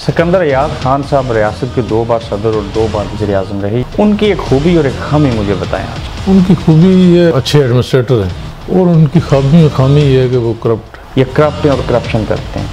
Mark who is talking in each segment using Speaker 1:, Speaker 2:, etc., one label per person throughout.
Speaker 1: सिकंदर अयाज खान साहब रियासत के 2 बार सदर और 2 बार वज़ीर आज़म रही। उनकी एक खूबी और एक खामी मुझे बताएं आज।
Speaker 2: उनकी खूबी ये अच्छे एडमिनिस्ट्रेटर हैं और उनकी खामी ये है कि वो करप्ट।
Speaker 1: ये करप्ट हैं और करप्शन करते हैं,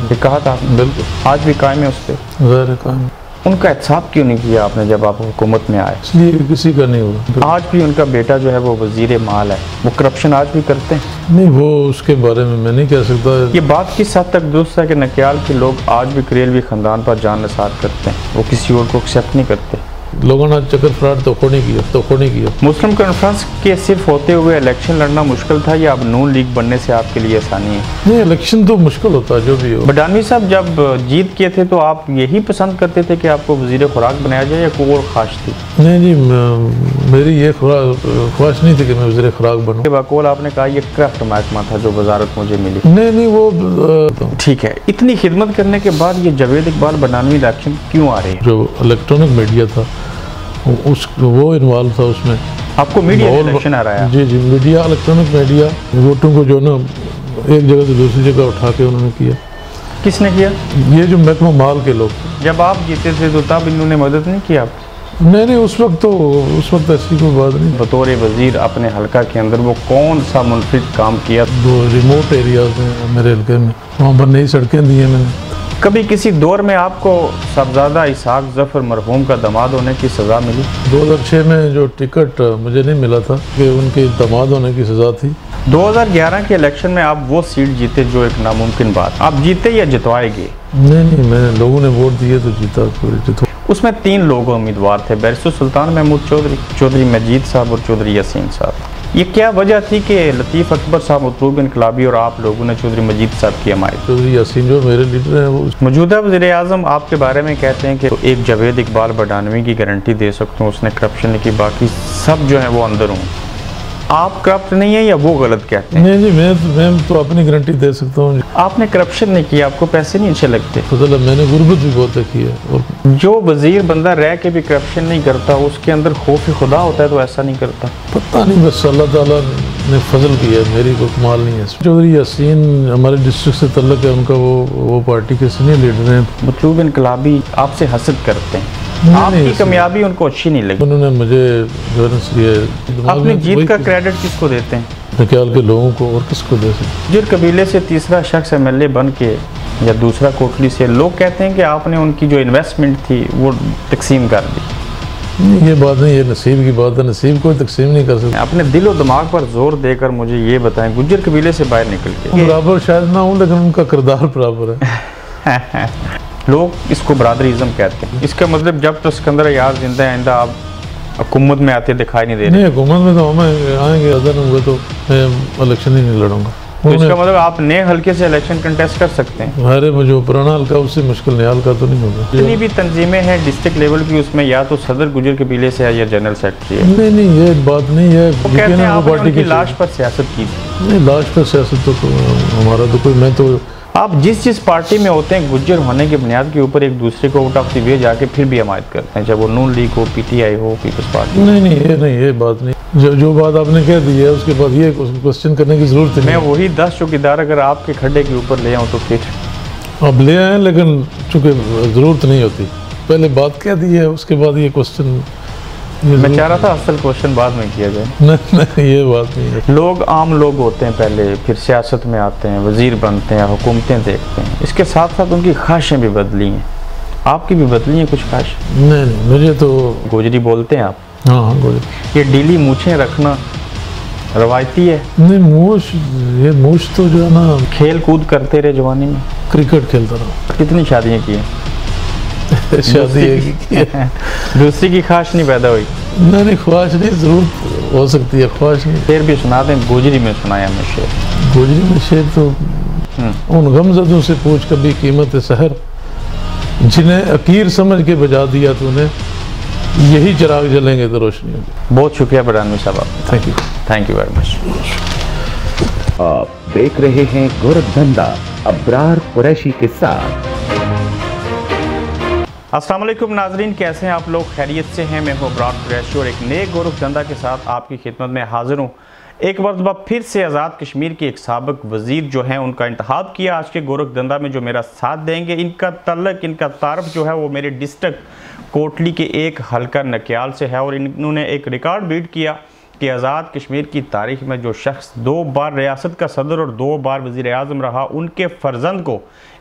Speaker 1: ये कहा था आपने।
Speaker 2: बिल्कुल
Speaker 1: आज भी कायम है उस पर।
Speaker 2: ज़ाहिर काम।
Speaker 1: उनका एहतसाब क्यों नहीं किया आपने जब आप हुकूमत में आए?
Speaker 2: इसलिए किसी का नहीं होगा।
Speaker 1: आज भी उनका बेटा जो है वो वज़ीर माल है, वो करप्शन आज भी करते हैं?
Speaker 2: नहीं, वो उसके बारे में मैं नहीं कह सकता।
Speaker 1: ये बात किस हद तक दुरुस्त है कि नकियाल के लोग आज भी करेलवी ख़ानदान पर जान निसार करते हैं, वो किसी और को एक्सेप्ट नहीं करते?
Speaker 2: लोगों ने चक्कर फ्रॉड तो नहीं किया।
Speaker 1: मुस्लिम कॉन्फ्रेंस के सिर्फ होते हुए इलेक्शन लड़ना मुश्किल था या अब नून लीग बनने से आपके लिए आसानी है?
Speaker 2: नहीं, इलेक्शन तो मुश्किल होता है जो भी हो।
Speaker 1: बडानवी साहब जब जीत किए थे तो आप यही पसंद करते थे कि आपको वज़ीर खुराक बनाया जाए या कोई और ख्वाहिश थी?
Speaker 2: नहीं, मेरी ये ख्वाहिश नहीं थी कि मैं वज़ीर खुराक बनूं।
Speaker 1: बकौल आपने कहा ये क्राफ्ट महकमा था जो वजारत मुझे मिली।
Speaker 2: नहीं, वो
Speaker 1: ठीक है। इतनी खिदमत करने के बाद ये जावेद इकबाल बडानवी इलेक्शन क्यों आ रही है?
Speaker 2: जो इलेक्ट्रॉनिक मीडिया था वो इन्वॉल्व था उसमें।
Speaker 1: आपको मीडिया इलेक्शन आ रहा है?
Speaker 2: जी, मीडिया, इलेक्ट्रॉनिक मीडिया वोटों को जो ना एक जगह से दूसरी जगह उठा के उन्होंने किया।
Speaker 1: किसने किया?
Speaker 2: ये जो महकमा माल के लोग।
Speaker 1: जब आप जीते थे तो तब इन्होंने मदद नहीं की आप?
Speaker 2: नहीं, उस वक्त ऐसी कोई बात नहीं।
Speaker 1: बतौर वज़ीर अपने हल्का के अंदर वो कौन सा मुनफरिद काम किया?
Speaker 2: जो रिमोट एरियाज हैं मेरे हल्के में, वहाँ पर नई सड़कें दी हैं मैंने।
Speaker 1: कभी किसी दौर में आपको साहबजादा इसहाक ज़फ़र मरहूम का दामाद होने की सज़ा मिली?
Speaker 2: 2006 में जो टिकट मुझे नहीं मिला था कि उनके दामाद होने की सज़ा थी।
Speaker 1: 2011 के इलेक्शन में आप वो सीट जीते जो एक नामुमकिन बात। आप जीते या जितवाएंगे?
Speaker 2: नहीं, मैं लोगों ने वोट दिए तो जीता।
Speaker 1: उसमें 3 लोग उम्मीदवार थे, बैरिस्टर सुल्तान महमूद चौधरी, चौधरी मजीद साहब और चौधरी यासीन साहब। ये क्या वजह थी कि लतीफ़ अकबर साहब मतलूब इनकलाबी और आप लोगों ने चौधरी मजीद साहब की हमायत?
Speaker 2: चौधरी यासीन जो मेरे लीडर हैं वो
Speaker 1: मौजूदा वज़ीर आज़म आपके बारे में कहते हैं कि तो एक जावेद इकबाल बडानवी की गारंटी दे सकता हूँ उसने करप्शन नहीं की, बाकी सब जो है वो अंदर हूँ। आप करप्ट नहीं है या वो गलत कहते हैं?
Speaker 2: नहीं, मैं तो अपनी गारंटी दे सकता हूँ।
Speaker 1: आपने करप्शन नहीं किया, आपको पैसे नहीं अच्छे लगते?
Speaker 2: फजल, मैंने गुर्बत भी बहुत देखी है। और
Speaker 1: जो वज़ीर बंदा रह के भी करप्शन नहीं करता उसके अंदर खौफ खुदा होता है तो ऐसा नहीं करता?
Speaker 2: पता नहीं, बस अल्लाह ताला ने फजल किया, मेरी कोई कमाल नहीं है। चौधरी यासीन हमारे डिस्ट्रिक्ट से तल्लक है उनका, वो पार्टी के सीनियर लीडर हैं।
Speaker 1: मतलूब इनकलाबी आपसे हसद करते हैं, आपकी कामयाबी उनको अच्छी नहीं लगी।
Speaker 2: उन्होंने मुझे
Speaker 1: अपनी जीत का क्रेडिट किसको देते हैं?
Speaker 2: नकियाल के लोगों को, और किसको दे सकते?
Speaker 1: जिस कबीले से तीसरा शख्स MLA बन के या दूसरा कोटली से, लोग कहते हैं कि आपने उनकी जो इन्वेस्टमेंट थी वो तकसीम कर दी।
Speaker 2: नहीं, ये बात नहीं, ये नसीब की बात है। नसीब कोई तकसीम नहीं कर सकता।
Speaker 1: अपने दिल और दिमाग पर जोर देकर मुझे ये बताएं, गुज्जर कबीले से बाहर निकल के
Speaker 2: बराबर शायद ना हूँ लेकिन उनका किरदार बराबर है।
Speaker 1: लोग इसको बरादरीज़म कहते हैं। इसका मतलब जब तो सिकंदर अयाज जिंदा है आइंदा आप हुकूमत में आते दिखाई नहीं दे रहे?
Speaker 2: नहीं, हुकूमत में तो हम आएंगे, अदर होंगे तो मैं इलेक्शन ही नहीं लड़ूंगा।
Speaker 1: तो इसका मतलब आप नए हल्के से इलेक्शन कंटेस्ट कर सकते हैं?
Speaker 2: अरे मुझे पुराना हल्का उससे मुश्किल नया हल्का तो नहीं होगा।
Speaker 1: जितनी भी तंजीमें हैं डिस्ट्रिक्ट लेवल की उसमें या तो सदर गुजर कबीले से है या जनरल सेक्रेटरी है।
Speaker 2: नहीं, ये बात नहीं है।
Speaker 1: वो कहते हैं आपने उनकी लाश पर सियासत की थी।
Speaker 2: नहीं, लाश पर सियासत तो हमारा तो कोई, मैं तो
Speaker 1: आप जिस पार्टी में होते हैं गुज्जर होने की बुनियाद के ऊपर एक दूसरे को आउट ऑफ द वे जाके फिर भी हमायत करते हैं, चाहे वो नून लीग हो, PTI हो, पीपल्स पार्टी।
Speaker 2: नहीं, ये बात नहीं। जो बात आपने कह दी है उसके बाद ये क्वेश्चन करने की जरूरत नहीं।
Speaker 1: मैं वही 10 चौकीदार अगर आपके खड्डे के ऊपर ले आऊँ तो फिर
Speaker 2: अब ले आए, लेकिन चूंकि जरूरत नहीं होती, पहले बात कह दी है उसके बाद ये क्वेश्चन।
Speaker 1: मैं चाह रहा था असल क्वेश्चन बाद में किया जाए।
Speaker 2: नहीं, ये बात नहीं है।
Speaker 1: लोग आम लोग होते हैं, पहले फिर सियासत में आते हैं, वजीर बनते हैं, हुकूमतें देखते हैं, इसके साथ साथ उनकी ख्वाहिशें भी बदली हैं। आपकी भी बदली हैं कुछ ख्वाहिश?
Speaker 2: नहीं, मुझे तो
Speaker 1: गोजरी बोलते हैं आप?
Speaker 2: हाँ, गोजरी।
Speaker 1: ये डीली मूछें रखना रवायती है?
Speaker 2: नहीं, ये मूछ तो जो है ना,
Speaker 1: खेल कूद करते रहे जवानी में?
Speaker 2: क्रिकेट खेलता रहा।
Speaker 1: कितनी शादियाँ की हैं?
Speaker 2: शादी
Speaker 1: दूसरी की ख्वाहिश नहीं पैदा हुई?
Speaker 2: नहीं, ख्वाहिश नहीं, जरूर हो सकती है ख्वाहिश नहीं।
Speaker 1: शेर भी सुना दें, गोजरी में सुनाया मैं शेर।
Speaker 2: गोजरी में शेर तो उन गमज़दों से पूछ कभी कीमत सहर, जिन्हें अकीर समझ के बजा दिया तूने, यही चिराग जलेंगे तो रोशनी होगी।
Speaker 1: बहुत शुक्रिया बडानवी साहब, थैंक यू वेरी मच।
Speaker 3: आप देख रहे हैं गोरखधंधा अब्रार कुरैशी के साथ।
Speaker 1: अस्सलाम वालेकुम नाजरीन, कैसे हैं आप लोग? खैरियत से हैं? मैं हूं अब्रार कुरैशी और एक नए गोरखधंधा के साथ आपकी खिदमत में हाजिर हूं। एक मरतबा फिर से आज़ाद कश्मीर के एक साबिक वज़ीर जो हैं उनका इंतखाब किया आज के गोरखधंधा में, जो मेरा साथ देंगे। इनका तल्लक, इनका तारफ जो है वो मेरे डिस्ट्रिक्ट कोटली के एक हल्का नक्याल से है और इन्होंने एक रिकॉर्ड बीट किया कि आज़ाद कश्मीर की तारीख में जो शख्स 2 बार रियासत का सदर और 2 बार वज़ीर आज़म रहा, उनके फर्जंद को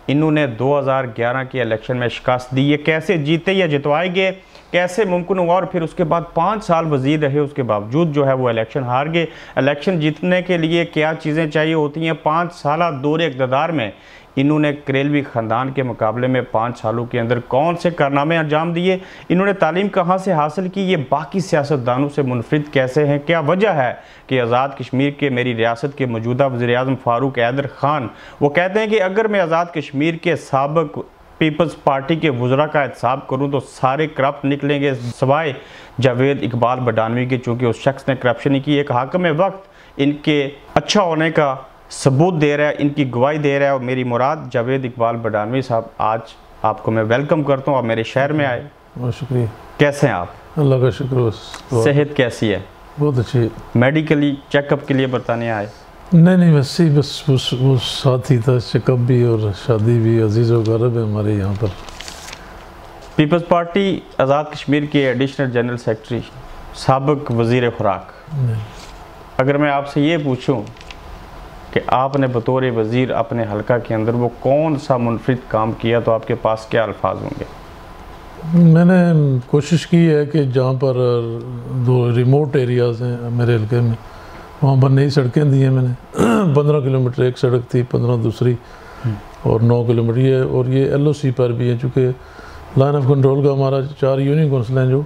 Speaker 1: इन्होंने 2011 के इलेक्शन में शिकस्त दी। ये कैसे जीते या जितवाए गए, कैसे मुमकिन हुआ, और फिर उसके बाद 5 साल वज़ीर रहे, उसके बावजूद जो है वो इलेक्शन हार गए। इलेक्शन जीतने के लिए क्या चीज़ें चाहिए होती हैं? 5 साल दौरे इक़्तिदार में इन्होंने करेलवी ख़ानदान के मुकाबले में 5 सालों के अंदर कौन से कारनामे अंजाम दिए, इन्होंने तालीम कहाँ से हासिल की, ये बाकी सियासतदानों से मुनफरिद कैसे हैं, क्या वजह है कि आज़ाद कश्मीर के, मेरी रियासत के मौजूदा वज़ीर आज़म फ़ारूक हैदर ख़ान वो कहते हैं कि अगर मैं आज़ाद कश्मीर के साबिक़ पीपल्स पार्टी के वज़रा का एहतसाब करूँ तो सारे करप्ट निकलेंगे सवाए जावेद इकबाल बडानवी के, चूँकि उस शख्स ने करप्शन ही की। एक हाकिम वक्त इनके अच्छा होने का सबूत दे रहा है, इनकी गवाही दे रहा है, और मेरी मुराद जावेद इकबाल बडानवी साहब, आज आपको मैं वेलकम करता हूँ, आप मेरे शहर में आए।
Speaker 2: बहुत शुक्रिया।
Speaker 1: कैसे हैं आप?
Speaker 2: अल्लाह का शुक्र।
Speaker 1: सेहत कैसी है?
Speaker 2: बहुत अच्छी।
Speaker 1: मेडिकली चेकअप के लिए बरतानिया आए?
Speaker 2: नहीं, वैसे ही बस वो साथ ही था, चेकअप भी और शादी भी। अजीज़ व ग़रीब है हमारे यहाँ पर।
Speaker 1: पीपल्स पार्टी आज़ाद कश्मीर के एडिशनल जनरल सेक्रेटरी, साबिक़ वज़ीर खुराक, अगर मैं आपसे ये पूछूं कि आपने बतौर वज़ीर अपने हलका के अंदर वो कौन सा मुनफरिद काम किया, तो आपके पास क्या अल्फाज होंगे?
Speaker 2: मैंने कोशिश की है कि जहाँ पर 2 रिमोट एरियाज़ हैं मेरे हल्के में, वहाँ पर नई सड़कें दी हैं मैंने। 15 किलोमीटर एक सड़क थी, 15 दूसरी, और 9 किलोमीटर ये, और ये LOC पर भी है, चूँकि लाइन ऑफ कंट्रोल का हमारा 4 यूनियन कौंसिल हैं जो,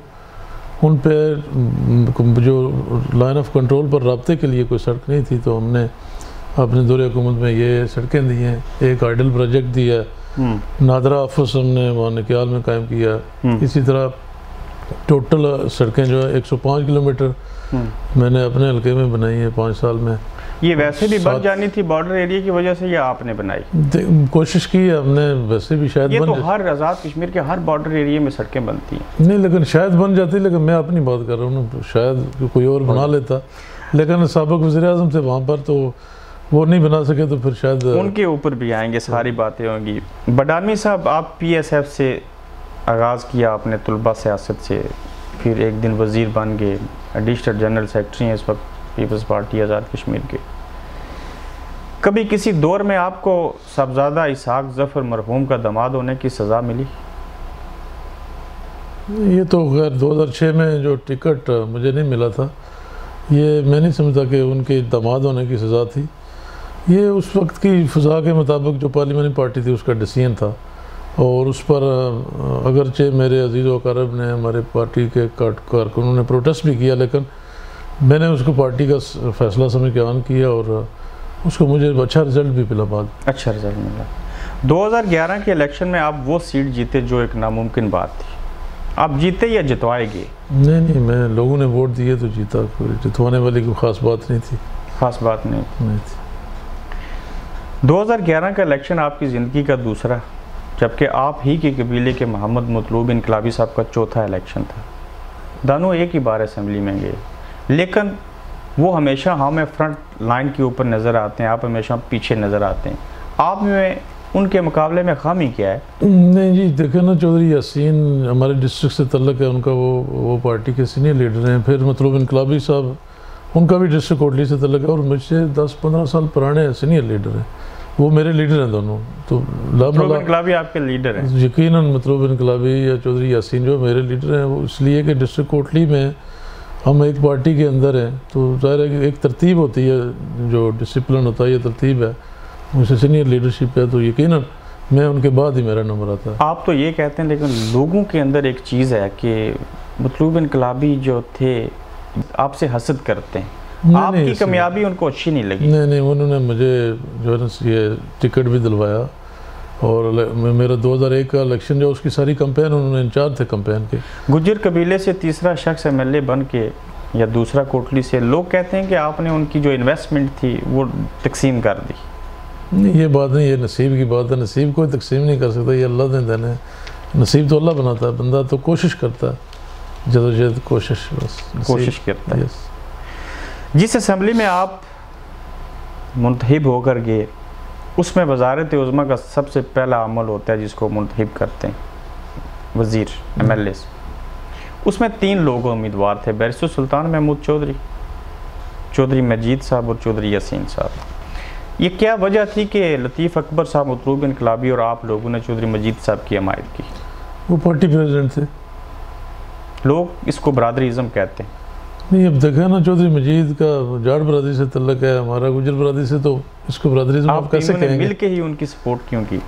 Speaker 2: उन पे जो लाइन ऑफ कंट्रोल पर रब्ते के लिए कोई सड़क नहीं थी, तो हमने अपने दौरे हुकूमत में ये सड़कें दी हैं। एक आइडल प्रोजेक्ट दिया है, नादरा ऑफिस हमने वहाँ नक्याल में कायम किया। इसी तरह टोटल सड़कें जो है 105 किलोमीटर मैंने अपने हल्के में बनाई है 5 साल में।
Speaker 1: ये वैसे भी बन जानी थी बॉर्डर एरिया की वजह से, या आपने बनाई?
Speaker 2: कोशिश की है हमने, वैसे भी शायद
Speaker 1: ये तो हर आज़ाद कश्मीर के हर बॉर्डर एरिया में सड़कें बनती हैं।
Speaker 2: नहीं, लेकिन शायद बन जाती, लेकिन मैं अपनी बात कर रहा हूँ, शायद कोई और बना लेता, लेकिन साबिक़ वज़ीर आज़म थे वहाँ पर, तो वो नहीं बना सके, तो फिर शायद
Speaker 1: उनके ऊपर भी आएंगे, सारी बातें होंगी। बडानवी साहब, आप PSF से आगाज़ किया आपने, तलबा सियासत से, फिर एक दिन वज़ीर बन गए, एडिशनल जनरल सेक्रेटरी हैं इस वक्त पीपल्स पार्टी आज़ाद कश्मीर के। कभी किसी दौर में आपको साहबजादा इसहाक ज़फ़र मरहूम का दामाद होने की सज़ा मिली?
Speaker 2: ये तो खैर 2006 में जो टिकट मुझे नहीं मिला था, ये मैं नहीं समझता कि उनके दामाद होने की सज़ा थी। ये उस वक्त की फ़ज़ा के मुताबिक जो पार्लियामेंट्री पार्टी थी उसका डिसीजन था, और उस पर अगरचे मेरे अजीज़ व अक़ारिब ने, हमारे पार्टी के कारकुनों ने प्रोटेस्ट भी किया, लेकिन मैंने उसको पार्टी का फ़ैसला समझ के ऐलान किया, और उसको मुझे अच्छा रिज़ल्ट भी मिला। बाद
Speaker 1: अच्छा रिज़ल्ट मिला। 2011 के इलेक्शन में आप वो सीट जीते जो एक नामुमकिन बात थी, आप जीते या जितवाए गए?
Speaker 2: नहीं, मैं लोगों ने वोट दिए तो जीता, कोई जितवाने वाली कोई ख़ास बात नहीं थी।
Speaker 1: ख़ास बात नहीं
Speaker 2: थी।
Speaker 1: 2011 का इलेक्शन आपकी ज़िंदगी का दूसरा, जबकि आप ही के कबीले के मोहम्मद मतलूब इनकलाबी साहब का चौथा इलेक्शन था। दोनों एक ही बार असेंबली में गए, लेकिन वो हमेशा हमें फ्रंट लाइन के ऊपर नज़र आते हैं, आप हमेशा पीछे नज़र आते हैं। आप में उनके मुकाबले में खामी क्या है?
Speaker 2: नहीं जी, देखे ना, चौधरी यासीन हमारे डिस्ट्रिक्ट से तल्लक है उनका, वो पार्टी के सीनियर लीडर हैं। फिर मतलूब इनकलाबी साहब, उनका भी डिस्ट्रिक्ट कोटली से तल्लक है, और मुझसे 10-15 साल पुराने सीनियर लीडर हैं। वो मेरे लीडर हैं दोनों। तो
Speaker 1: इनकलाबी आपके लीडर हैं?
Speaker 2: यकीनन मतलूब इनकलाबी या चौधरी यासीन जो मेरे लीडर हैं, वो इसलिए कि डिस्ट्रिक्ट कोटली में हम एक पार्टी के अंदर हैं, तो ज़ाहिर है कि एक तरतीब होती है, जो डिसिप्लिन होता है, ये तरतीब है, मुझसे सीनियर लीडरशिप है, तो यकीनन मैं उनके बाद ही मेरा नंबर आता है।
Speaker 1: आप तो ये कहते हैं, लेकिन लोगों के अंदर एक चीज़ है कि मतलूब इनकलाबी जो थे आपसे हसद करते हैं, आपकी कामयाबी उनको अच्छी नहीं लगी?
Speaker 2: नहीं, उन्होंने मुझे जो है ना ये टिकट भी दिलवाया, और मेरा 2001 का इलेक्शन जो उसकी सारी कैंपेन उन्होंने इंचार्ज थे कैंपेन के।
Speaker 1: गुज्जर कबीले से तीसरा शख्स MLA बन के, या दूसरा कोटली से, लोग कहते हैं कि आपने उनकी जो इन्वेस्टमेंट थी वो तकसीम कर दी।
Speaker 2: नहीं, ये बात नहीं, ये नसीब की बात है। नसीब कोई तकसीम नहीं कर सकता, ये अल्लाह ने देना है। नसीब तो अल्लाह बनाता है, बंदा तो कोशिश करता है, जदोजहद कोशिश, बस
Speaker 1: कोशिश करता है। जिस असम्बली में आप मुंतखब होकर गए उसमें वजारत उज़्मा का सबसे पहला अमल होता है जिसको मुंतखब करते हैं वज़ीर MLA। उसमें 3 लोग उम्मीदवार थे, बैरिस्टर सुल्तान महमूद चौधरी, चौधरी मजीद साहब और चौधरी यासीन साहब। ये क्या वजह थी कि लतीफ़ अकबर साहब मतलूब इनकलाबी और आप लोगों ने चौधरी मजीद साहब की हमायत की?
Speaker 2: वो पार्टी प्रेसिडेंट थे।
Speaker 1: लोग इसको बरादरीज़म कहते हैं।
Speaker 2: नहीं, अब देखा ना, चौधरी मजीद का जाट बरादरी से तल्लक है, हमारा गुजर बरादरी से, तो इसको बरादरीज़म आप कैसे कहेंगे?
Speaker 1: मिल के ही उनकी सपोर्ट क्यों की?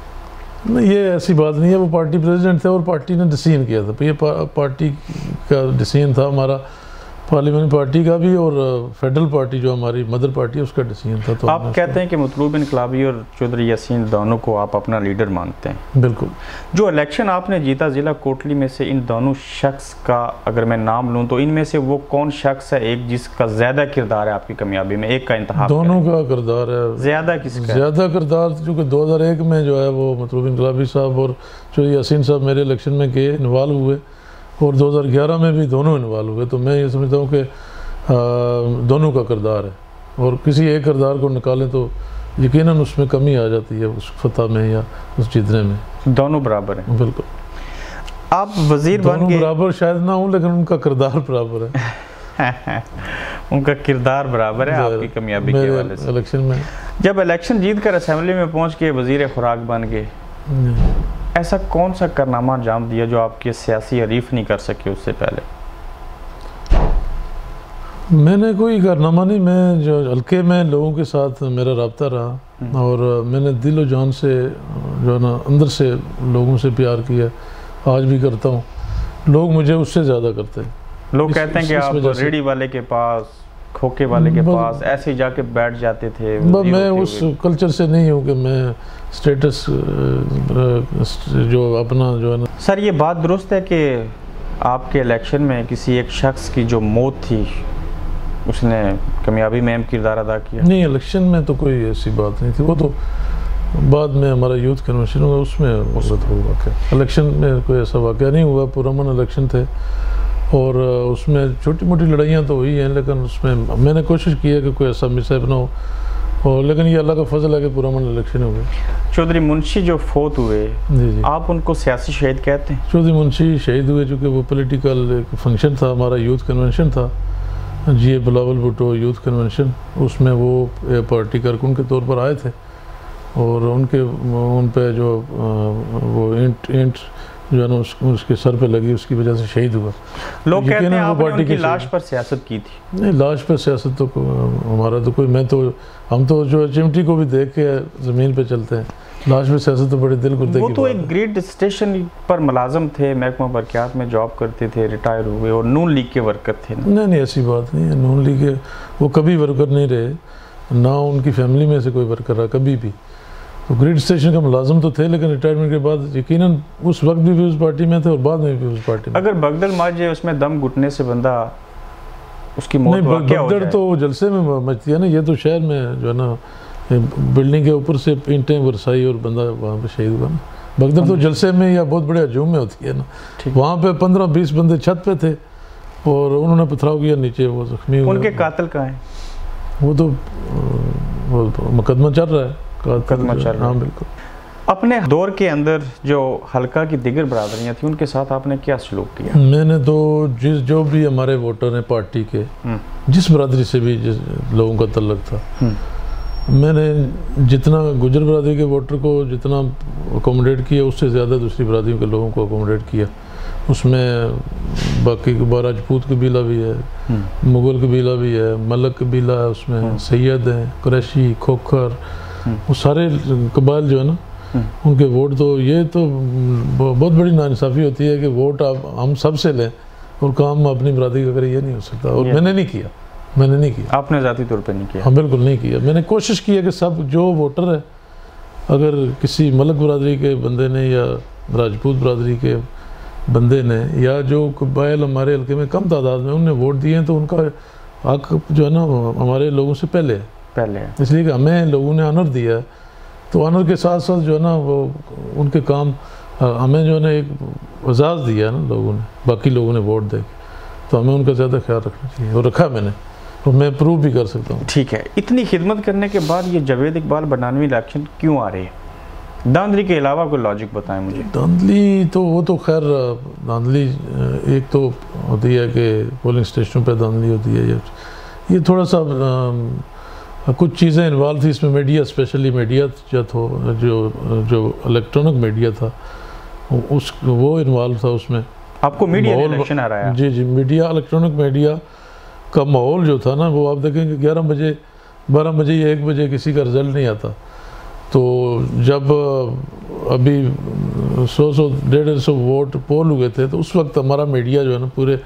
Speaker 2: नहीं, ये ऐसी बात नहीं है। वो पार्टी प्रेसिडेंट थे और पार्टी ने डिसीजन किया था। ये पार्टी का डिसीजन था, हमारा पार्लियामेंट पार्टी का भी और फेडरल पार्टी जो हमारी मदर पार्टी है उसका डिसीजन था। तो
Speaker 1: आप कहते हैं कि मतलूब इनकलाबी और चौधरी यासीन दोनों को आप अपना लीडर मानते हैं?
Speaker 2: बिल्कुल।
Speaker 1: जो इलेक्शन आपने जीता ज़िला कोटली में से, इन दोनों शख्स का अगर मैं नाम लूँ तो इनमें से वो कौन शख्स है एक जिसका ज़्यादा किरदार है आपकी कामयाबी में? एक का इंतखाब
Speaker 2: दोनों का किरदार है।
Speaker 1: ज़्यादा किसका?
Speaker 2: ज़्यादा किरदार चूँकि 2001 में जो है वो मतलूब इनकलाबी साहब और चौधरी यासीन साहब मेरे इलेक्शन में गए, इन्वॉल्व हुए, और 2011 में भी दोनों इन्वॉल्व हुए। तो मैं ये समझता हूँ कि दोनों का किरदार है, और किसी एक किरदार को निकालें तो यकीनन उसमें कमी आ जाती है उस फतह में या उस जीतने में।
Speaker 1: दोनों बराबर हैं?
Speaker 2: बिल्कुल।
Speaker 1: आप वजीर बन गए,
Speaker 2: बराबर शायद ना हो, लेकिन उनका किरदार बराबर है।
Speaker 1: उनका किरदार बराबर है आपकी कामयाबी के हवाले से।
Speaker 2: इलेक्शन में जब
Speaker 1: इलेक्शन जीत कर असेंबली में पहुँच के वजीर खुराक बन गए, ऐसा कौन सा कारनामा अंजाम दिया जो आपके सियासी हरीफ नहीं कर सके उससे पहले?
Speaker 2: मैंने कोई कारनामा नहीं, मैं जो हल्के में लोगों के साथ मेरा रब्ता रहा और मैंने दिल और जान से जो है ना अंदर से लोगों से प्यार किया, आज भी करता हूँ। लोग मुझे उससे ज़्यादा करते हैं।
Speaker 1: लोग कहते हैं कि आप रेडी वाले के पास, खोखे वाले के पास ऐसे ही जाके बैठ जाते थे।
Speaker 2: मैं उस कल्चर से नहीं हूँ कि मैं स्टेटस जो अपना जो है ना।
Speaker 1: सर, ये बात दुरुस्त है कि आपके इलेक्शन में किसी एक शख्स की जो मौत थी उसने कामयाबी में अहम किरदार अदा किया?
Speaker 2: नहीं, इलेक्शन में तो कोई ऐसी बात नहीं थी। वो तो बाद में हमारा यूथ कन्वेंशन हुआ, उसमें वाक़या। इलेक्शन में कोई ऐसा वाक़या नहीं हुआ, पुरअमन इलेक्शन थे और उसमें छोटी मोटी लड़ाइयाँ तो हुई हैं, लेकिन उसमें मैंने कोशिश की है कि कोई ऐसा मिसहैप ना हो, और लेकिन ये अल्लाह का फजल है कि पुरअमन इलेक्शन हो गए।
Speaker 1: चौधरी मुंशी जो फोत हुए,
Speaker 2: जी,
Speaker 1: आप उनको सियासी शहीद कहते हैं?
Speaker 2: चौधरी मुंशी शहीद हुए चूँकि वो पॉलिटिकल फंक्शन था, हमारा यूथ कन्वेंशन था, जी बिलावल भुट्टो यूथ कन्वेंशन, उसमें वो पार्टी कारकुन के तौर पर आए थे और उन पे जो वो ईंट जो है ना उसके सर पे लगी, उसकी वजह से शहीद हुआ।
Speaker 1: लोग कहते हैं आपने उनकी लाश पर सियासत की थी?
Speaker 2: नहीं, लाश पर सियासत तो हमारा तो कोई, हम तो जो चिमटी को भी देख के ज़मीन पे चलते हैं, लाश पे सियासत तो बड़े दिल गुर्दे की।
Speaker 1: वो तो एक ग्रेड स्टेशन पर मुलाजम थे, महकमा बरक़ियात में जॉब करते थे, रिटायर हुए और नून लीग के वर्कर थे ना?
Speaker 2: नहीं, ऐसी बात नहीं है। नून लीग के वो कभी वर्कर नहीं रहे, ना उनकी फैमिली में से कोई वर्कर रहा कभी भी। तो ग्रिड स्टेशन का मुलाजम तो थे, लेकिन रिटायरमेंट के बाद यकीनन उस वक्त भी उस पार्टी में थे और बाद में भी उस पार्टी में।
Speaker 1: अगर बगदड़ माजे उसमें दम घुटने से बंदा उसकी मौत
Speaker 2: नहीं,
Speaker 1: वाक़या हो जाए?
Speaker 2: बगदड़ तो जलसे में मचती है ना, ये तो शहर में जो है ना बिल्डिंग के ऊपर से ईंटें बरसाई और बंदा वहाँ पे शहीद हुआ ना। बगदड़ तो जलसे में या बहुत बड़े हजूम में होती है ना। वहाँ पे 15-20 बंदे छत पे थे और उन्होंने पथराव किया नीचे, वो जख्मी हुए।
Speaker 1: उनके कातिल कहाँ हैं?
Speaker 2: वो तो मुकदमा चल रहा है। हाँ, बिल्कुल।
Speaker 1: अपने दौर के अंदर जो हल्का की दिगर बरादरियाँ थी उनके साथ आपने क्या सलूक किया?
Speaker 2: मैंने तो जो भी हमारे वोटर हैं पार्टी के, जिस बरादरी से भी जिस लोगों का तल्लक था, मैंने जितना गुजर बरादरी के वोटर को जितना अकोमोडेट किया, उससे ज़्यादा दूसरी बरादरियों के लोगों को अकोमोडेट किया। उसमें बाकी राजपूत कबीला भी है, मुग़ल कबीला भी है, मलक कबीला है, उसमें सैयद हैं, कुरैशी, खोखर, वो सारे कबाइल जो है ना उनके वोट। तो ये तो बहुत बड़ी नाइंसाफ़ी होती है कि वोट आप हम सब से लें और काम अपनी बरादरी का करें, ये नहीं हो सकता। और मैंने नहीं किया।
Speaker 1: आपने ज़ाती तौर पे नहीं किया?
Speaker 2: हाँ, बिल्कुल नहीं किया। मैंने कोशिश की है कि सब जो वोटर है, अगर किसी मलक बरादरी के बंदे ने या राजपूत बरादरी के बंदे ने या जो कबाइल हमारे हल्के में कम तादाद में उनने वोट दिए हैं, तो उनका हक जो है ना हमारे लोगों से पहले है। इसलिए कि हमें लोगों ने ऑनर दिया है, तो ऑनर के साथ साथ जो है ना वो उनके काम हमें जो है ना एक एजाज़ दिया है ना लोगों ने, बाकी लोगों ने वोट दे, तो हमें उनका ज़्यादा ख्याल रखना चाहिए और रखा मैंने। और मैं प्रूव भी कर सकता हूँ।
Speaker 1: ठीक है, इतनी खिदमत करने के बाद ये जावेद इकबाल बदानवी इलेक्शन क्यों आ रहे हैं? धांधली के अलावा कोई लॉजिक बताएं मुझे।
Speaker 2: धांधली तो वो तो खैर धांधली एक तो होती है कि पोलिंग स्टेशनों पे धांधली होती है, ये थोड़ा सा कुछ चीज़ें इन्वॉल्व थी इसमें। मीडिया, स्पेशली मीडिया जो इलेक्ट्रॉनिक मीडिया था वो इन्वॉल्व था उसमें।
Speaker 1: आपको मीडिया इलेक्शन आ रहा है?
Speaker 2: जी, मीडिया, इलेक्ट्रॉनिक मीडिया का माहौल जो था ना, वो आप देखेंगे 11 बजे 12 बजे या 1 बजे किसी का रिजल्ट नहीं आता। तो जब अभी 100-150 वोट पोल हुए थे तो उस वक्त हमारा मीडिया जो है ना पूरे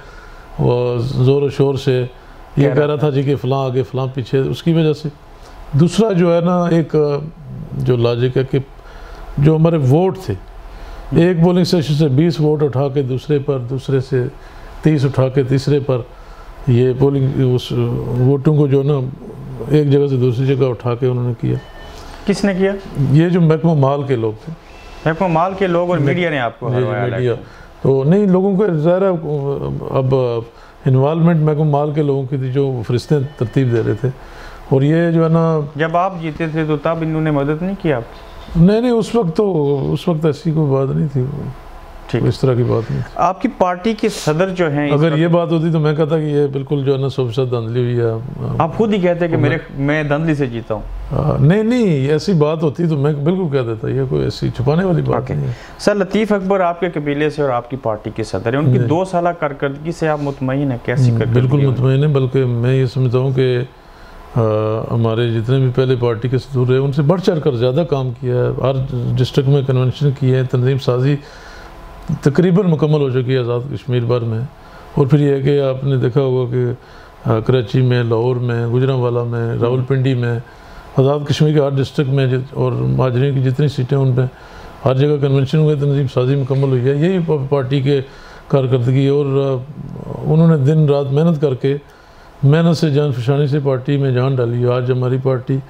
Speaker 2: ज़ोर शोर से ये कह रहा था जी कि फ़लाँ आगे फ़लाँ पीछे। उसकी वजह से दूसरा जो है ना, एक जो लॉजिक है कि जो हमारे वोट थे, एक पोलिंग स्टेशन से 20 वोट उठा के दूसरे पर, दूसरे से 30 उठा के तीसरे पर, ये पोलिंग उस वोटों को जो ना एक जगह से दूसरी जगह उठा के उन्होंने किया।
Speaker 1: किसने किया?
Speaker 2: ये जो महकमा माल के लोग थे।
Speaker 1: महकमा माल के लोग और मीडिया ने आपको हरवाया?
Speaker 2: मीडिया तो नहीं, लोगों को ज़ाहिर अब इन्वॉल्वमेंट महकमा माल के लोगों की थी जो फरिश्ते तरतीब दे रहे थे। और ये जो है ना,
Speaker 1: जब आप जीते थे तो तब इन्होंने मदद नहीं की आपकी?
Speaker 2: नहीं, उस वक्त ऐसी कोई बात नहीं थी। ठीक, इस तरह की बात नहीं।
Speaker 1: आपकी पार्टी के सदर जो हैं,
Speaker 2: अगर ये बात होती तो मैं कहता कि ये बिल्कुल जो है ना 100% धांधली हुई है।
Speaker 1: आप खुद ही कहते हैं कि मैं धांधली से जीता हूँ।
Speaker 2: नहीं, ऐसी बात होती तो मैं बिल्कुल कह देता, ये कोई ऐसी छुपाने वाली बात नहीं है।
Speaker 1: सर, लतीफ़ अकबर आपके कबीले से और आपकी पार्टी के सदर हैं, उनकी 2 साल कारकर्दगी से आप मुतमईन हैं? कैसी कारकर्दगी? बिल्कुल
Speaker 2: मुतमईन है, बल्कि मैं ये समझता हूँ कि हमारे जितने भी पहले पार्टी के सदर रहे उनसे बढ़ चढ़ कर ज़्यादा काम किया है। हर डिस्ट्रिक्ट में कन्वेंशन किए हैं, तंजीम साजी तकरीबन मुकम्मल हो चुकी है आज़ाद कश्मीर भर में। और फिर ये है कि आपने देखा होगा कि कराची में, लाहौर में, गुजरांवाला में, रावलपिंडी में, आज़ाद कश्मीर के हर डिस्ट्रिक्ट में और माजरीन की जितनी सीटें उन पर हर जगह कन्वेंशन हुए, तंजीम साजी मुकम्मल हुई है। यही पार्टी के कारकर्दगी। और उन्होंने दिन रात मेहनत करके, मेहनत से जान फशानी से पार्टी में जान डाली। आज हमारी पार्टी